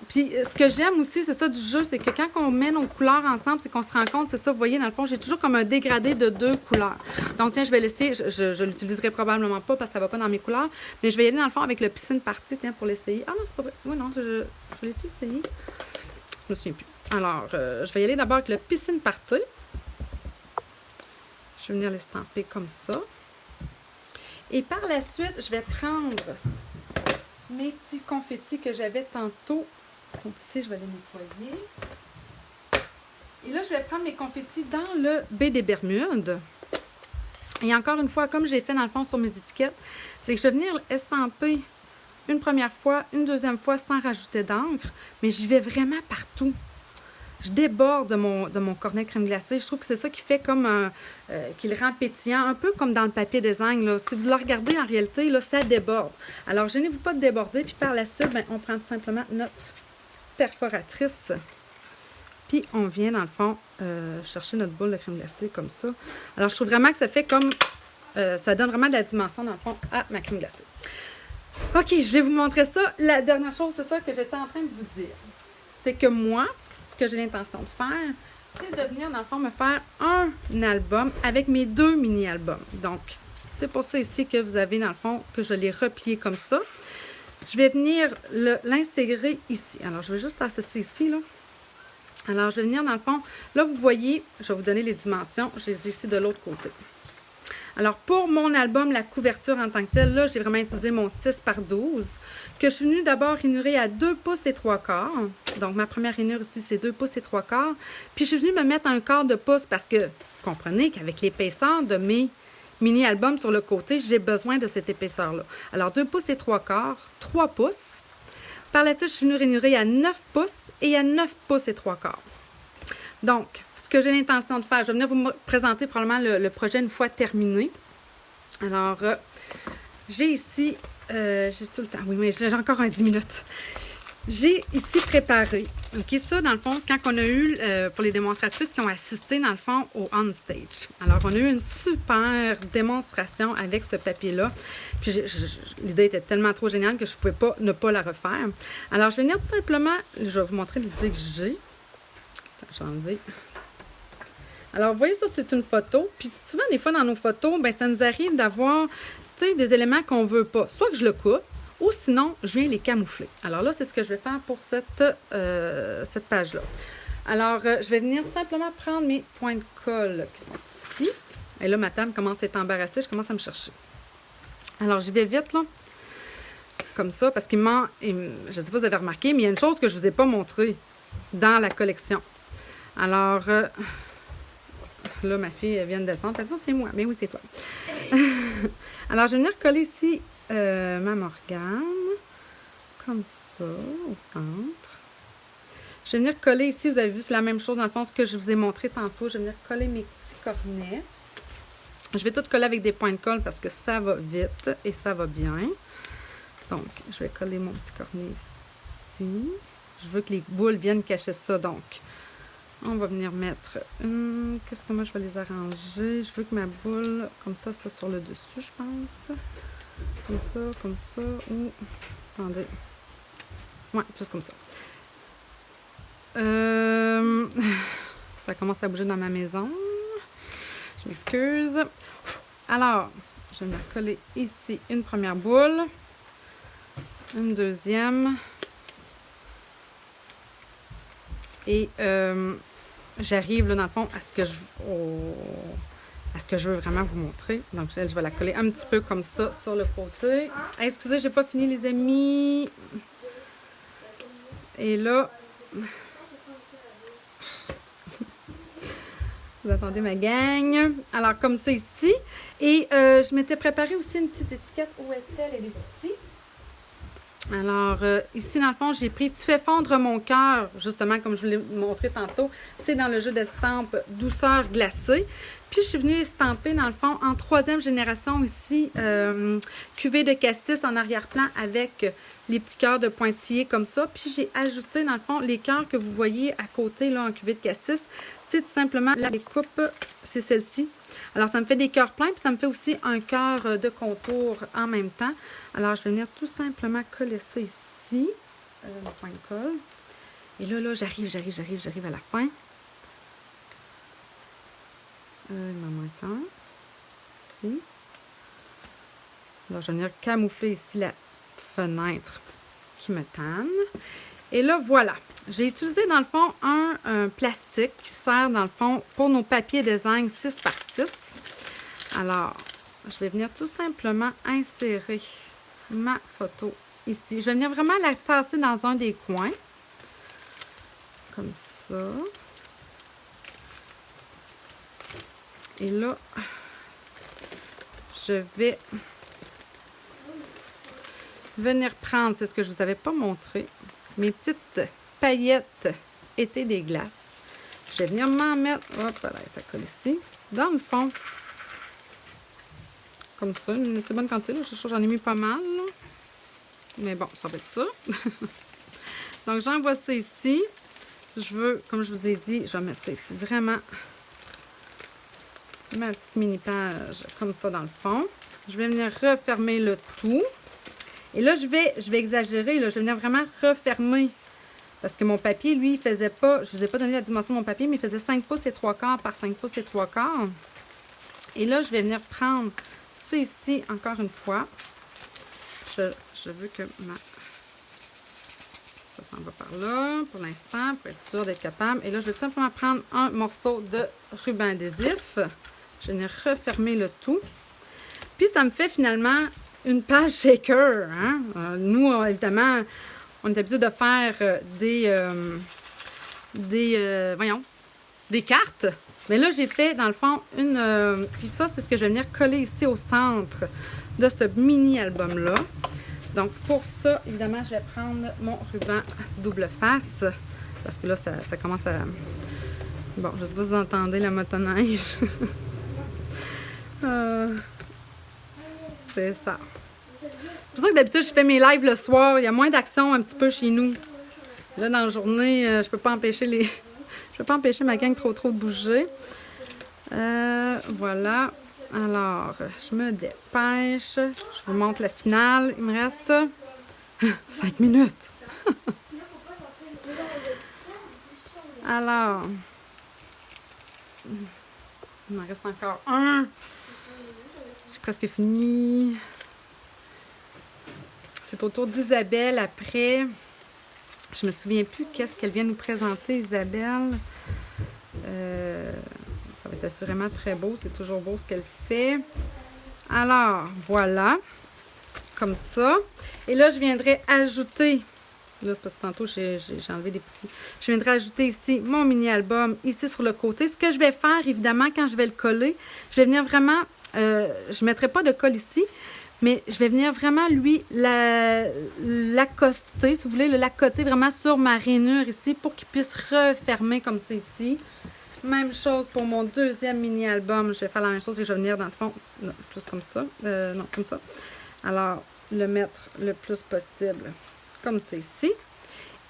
Puis, ce que j'aime aussi, c'est ça du jeu, c'est que quand on met nos couleurs ensemble, c'est qu'on se rend compte, c'est ça, vous voyez, dans le fond, j'ai toujours comme un dégradé de 2 couleurs. Donc, tiens, je vais laisser, je l'utiliserai probablement pas parce que ça va pas dans mes couleurs, mais je vais y aller, dans le fond, avec le piscine party, tiens, pour l'essayer. Ah non, c'est pas vrai. Oui, non, je l'ai-tu essayé? Je me souviens plus. Alors, je vais y aller d'abord avec le piscine party. Je vais venir l'estamper comme ça. Et par la suite, je vais prendre mes petits confettis que j'avais tantôt. Ils sont ici, je vais les nettoyer. Et là, je vais prendre mes confettis dans le baie des Bermudes. Et encore une fois, comme j'ai fait dans le fond sur mes étiquettes, c'est que je vais venir estamper une première fois, une deuxième fois sans rajouter d'encre, mais j'y vais vraiment partout. Je déborde de mon cornet crème glacée. Je trouve que c'est ça qui fait comme qui le rend pétillant, un peu comme dans le papier design. Là. Si vous le regardez en réalité, là, ça déborde. Alors, gênez-vous pas de déborder. Puis par la suite, ben, on prend tout simplement notre perforatrice. Puis on vient, dans le fond, chercher notre boule de crème glacée comme ça. Alors, je trouve vraiment que ça fait comme... ça donne vraiment de la dimension, dans le fond, à ma crème glacée. OK, je vais vous montrer ça. La dernière chose, c'est ça que j'étais en train de vous dire. C'est que moi... ce que j'ai l'intention de faire, c'est de venir, dans le fond, me faire un album avec mes 2 mini-albums. Donc, c'est pour ça ici que vous avez, dans le fond, que je l'ai replié comme ça. Je vais venir l'intégrer ici. Alors, je vais juste tasser ça ici, là. Alors, je vais venir, dans le fond, là, vous voyez, je vais vous donner les dimensions. Je les ai ici de l'autre côté. Alors, pour mon album, la couverture en tant que telle, là, j'ai vraiment utilisé mon 6 par 12, que je suis venue d'abord ranurer à 2 pouces et 3 quarts. Donc, ma première rainure ici, c'est 2 pouces et 3 quarts. Puis, je suis venue me mettre un quart de pouce parce que, vous comprenez qu'avec l'épaisseur de mes mini-albums sur le côté, j'ai besoin de cette épaisseur-là. Alors, 2 pouces et 3 quarts, 3 pouces. Par la suite, je suis venue rainurer à 9 pouces et à 9 pouces et 3 quarts. Donc, ce que j'ai l'intention de faire, je vais venir vous présenter probablement le projet une fois terminé. Alors, j'ai ici, j'ai tout le temps, oui, mais j'ai encore un 10 minutes. J'ai ici préparé, OK, ça, dans le fond, quand on a eu, pour les démonstratrices qui ont assisté, dans le fond, au On Stage. Alors, on a eu une super démonstration avec ce papier-là. Puis, l'idée était tellement trop géniale que je ne pouvais pas ne pas la refaire. Alors, je vais venir tout simplement, je vais vous montrer l'idée que j'ai. J'ai enlevé. Alors, vous voyez, ça, c'est une photo. Puis, souvent, des fois, dans nos photos, bien, ça nous arrive d'avoir, tu sais, des éléments qu'on ne veut pas. Soit que je le coupe, ou sinon, je viens les camoufler. Alors là, c'est ce que je vais faire pour cette page-là. Alors, je vais venir simplement prendre mes points de colle qui sont ici. Et là, ma table commence à être embarrassée. Je commence à me chercher. Alors, j'y vais vite, là. Comme ça, parce qu'il je ne sais pas si vous avez remarqué, mais il y a une chose que je ne vous ai pas montrée dans la collection. Alors, là, ma fille elle vient de descendre. Elle dit, c'est moi. Mais oui, c'est toi. Alors, je vais venir coller ici ma Morgane. Comme ça, au centre. Je vais venir coller ici. Vous avez vu, c'est la même chose dans le fond, ce que je vous ai montré tantôt. Je vais venir coller mes petits cornets. Je vais tout coller avec des points de colle parce que ça va vite et ça va bien. Donc, je vais coller mon petit cornet ici. Je veux que les boules viennent cacher ça. Donc, on va venir mettre... qu'est-ce que moi, je vais les arranger? Je veux que ma boule, comme ça, soit sur le dessus, je pense. Comme ça, ou... Attendez. Ouais, juste comme ça. Ça commence à bouger dans ma maison. Je m'excuse. Alors, je vais venir coller ici une première boule. Une deuxième. Et j'arrive là dans le fond à ce que je veux vraiment vous montrer. Donc je vais la coller un petit peu comme ça sur le côté. Ah, excusez, j'ai pas fini les amis. Et là, vous attendez ma gang. Alors comme ça ici. Et je m'étais préparé aussi une petite étiquette. Où est-elle? Elle est ici. Alors, ici, dans le fond, j'ai pris « Tu fais fondre mon cœur », justement, comme je vous l'ai montré tantôt. C'est dans le jeu d'estampes « Douceur glacée ». Puis, je suis venue estamper, dans le fond, en 3e génération ici, cuvée de cassis en arrière-plan avec les petits cœurs de pointillés comme ça. Puis, j'ai ajouté, dans le fond, les cœurs que vous voyez à côté, là, en cuvée de cassis. C'est tout simplement la découpe, c'est celle-ci. Alors, ça me fait des cœurs pleins, puis ça me fait aussi un cœur de contour en même temps. Alors, je vais venir tout simplement coller ça ici, le point de colle. Et là, j'arrive à la fin. Il m'en manque un. Ici. Alors, je vais venir camoufler ici la fenêtre qui me tanne. Et là, voilà. J'ai utilisé, dans le fond, un plastique qui sert, dans le fond, pour nos papiers design 6 par 6. Alors, je vais venir tout simplement insérer ma photo ici. Je vais venir vraiment la tasser dans un des coins. Comme ça. Et là, je vais venir prendre, c'est ce que je ne vous avais pas montré, mes petites paillettes été des glaces. Je vais venir m'en mettre, hop, voilà, ça colle ici, dans le fond. Comme ça, une assez bonne quantité, là. J'en ai mis pas mal, là. Mais bon, ça va être ça. Donc, j'envoie ça ici. Je veux, comme je vous ai dit, je vais mettre ça ici, vraiment, ma petite mini-page, comme ça, dans le fond. Je vais venir refermer le tout. Et là, je vais exagérer, là, je vais venir vraiment refermer. Parce que mon papier, lui, il faisait pas, je ne vous ai pas donné la dimension de mon papier, mais il faisait 5 pouces et 3 quarts par 5 pouces et 3 quarts. Et là, je vais venir prendre ça ici, encore une fois. Je veux que ça s'en va par là, pour l'instant, pour être sûr d'être capable. Et là, je vais tout simplement prendre un morceau de ruban adhésif. Je vais venir refermer le tout. Puis ça me fait finalement une page shaker. Hein? Nous, évidemment, on est habitué de faire des cartes. Mais là, j'ai fait, dans le fond, puis ça, c'est ce que je vais venir coller ici au centre de ce mini-album-là. Donc, pour ça, évidemment, je vais prendre mon ruban double face. Parce que là, ça commence à... Bon, je sais pas si vous entendez la motoneige. C'est ça. C'est pour ça que d'habitude, je fais mes lives le soir. Il y a moins d'action un petit peu chez nous. Là, dans la journée, je peux pas empêcher je peux pas empêcher ma gang trop de bouger. Voilà. Alors, je me dépêche. Je vous montre la finale. Il me reste 5 minutes. Alors, il m'en reste encore un. J'ai presque fini. C'est au tour d'Isabelle après. Je me souviens plus qu'est-ce qu'elle vient nous présenter, Isabelle. Ça va être assurément très beau. C'est toujours beau ce qu'elle fait. Alors, voilà. Comme ça. Et là, je viendrai ajouter... Là, c'est parce que tantôt, j'ai enlevé des petits... Je viendrai ajouter ici mon mini-album, ici sur le côté. Ce que je vais faire, évidemment, quand je vais le coller, je vais venir vraiment... je ne mettrai pas de colle ici, mais je vais venir vraiment, lui, l'accoster, si vous voulez, le l'accoter vraiment sur ma rainure ici pour qu'il puisse refermer comme ça ici. Même chose pour mon deuxième mini-album. Je vais faire la même chose et je vais venir dans le fond, non, plus comme ça. Non, comme ça. Alors, le mettre le plus possible comme ça ici.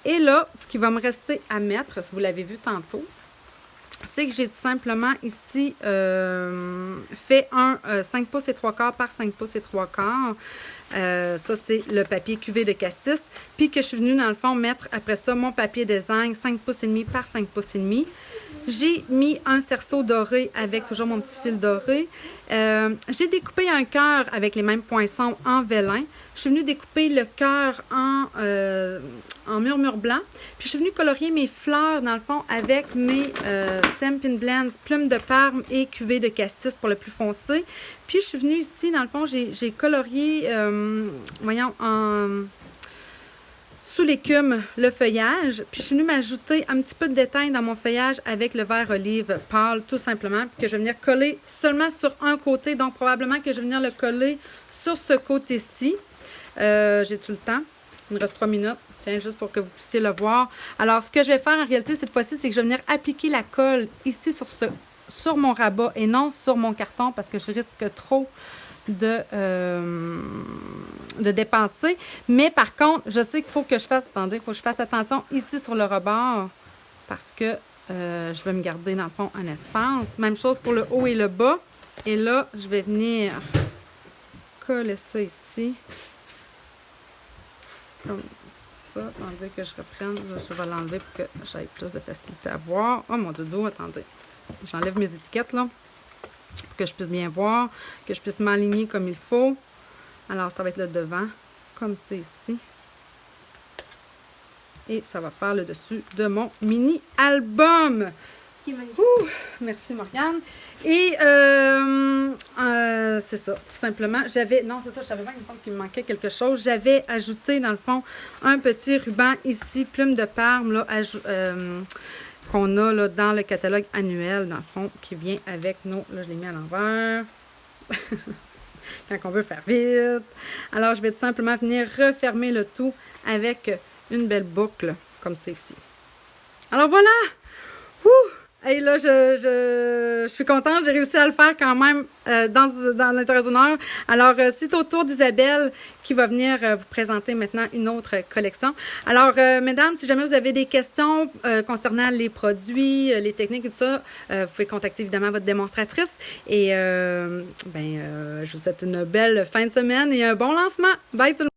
Et là, ce qui va me rester à mettre, si vous l'avez vu tantôt, c'est que j'ai tout simplement ici fait un 5 pouces et 3 quarts par 5 pouces et 3 quarts. Ça, c'est le papier cuvée de Cassis. Puis que je suis venue, dans le fond, mettre après ça mon papier design 5 pouces et demi par 5 pouces et demi. J'ai mis un cerceau doré avec toujours mon petit fil doré. J'ai découpé un cœur avec les mêmes poinçons en vélin. Je suis venue découper le cœur en murmure blanc. Puis je suis venue colorier mes fleurs, dans le fond, avec mes Stampin' Blends, plumes de Parme et cuvée de Cassis pour le plus foncé. Puis je suis venue ici, dans le fond, j'ai colorié, voyons, sous l'écume, le feuillage. Puis je suis venue m'ajouter un petit peu de détail dans mon feuillage avec le vert olive pâle, tout simplement. Puis que je vais venir coller seulement sur un côté. Donc, probablement que je vais venir le coller sur ce côté-ci. J'ai-tu le temps? Il me reste 3 minutes. Tiens, juste pour que vous puissiez le voir. Alors, ce que je vais faire en réalité, cette fois-ci, c'est que je vais venir appliquer la colle ici sur mon rabat et non sur mon carton parce que je risque trop de dépenser. Mais par contre, je sais qu'il faut que je fasse, attendez, il faut que je fasse attention ici sur le rebord parce que je vais me garder dans le fond un espace. Même chose pour le haut et le bas. Et là, je vais venir coller ça ici. Comme ça. Attendez que je reprenne. Là, je vais l'enlever pour que j'aie plus de facilité à voir. Oh mon doudou, attendez. J'enlève mes étiquettes là. Pour que je puisse bien voir, que je puisse m'aligner comme il faut. Alors, ça va être le devant, comme c'est ici. Et ça va faire le dessus de mon mini-album. Qui est magnifique. Ouh, merci, Morgane. Et c'est ça, tout simplement. Non, c'est ça, je savais pas, il me semble qu'il me manquait quelque chose. J'avais ajouté, dans le fond, un petit ruban ici, plume de Parme, là, qu'on a là, dans le catalogue annuel, dans le fond, qui vient avec nos... Là, je l'ai mis à l'envers. Quand on veut faire vite. Alors, je vais tout simplement venir refermer le tout avec une belle boucle, comme c'est ici. Alors, voilà! Ouh! Et là, je suis contente, j'ai réussi à le faire quand même dans l'intérieur d'une heure. Alors, c'est au tour d'Isabelle qui va venir vous présenter maintenant une autre collection. Alors, mesdames, si jamais vous avez des questions concernant les produits, les techniques et tout ça, vous pouvez contacter évidemment votre démonstratrice. Et je vous souhaite une belle fin de semaine et un bon lancement. Bye tout le monde!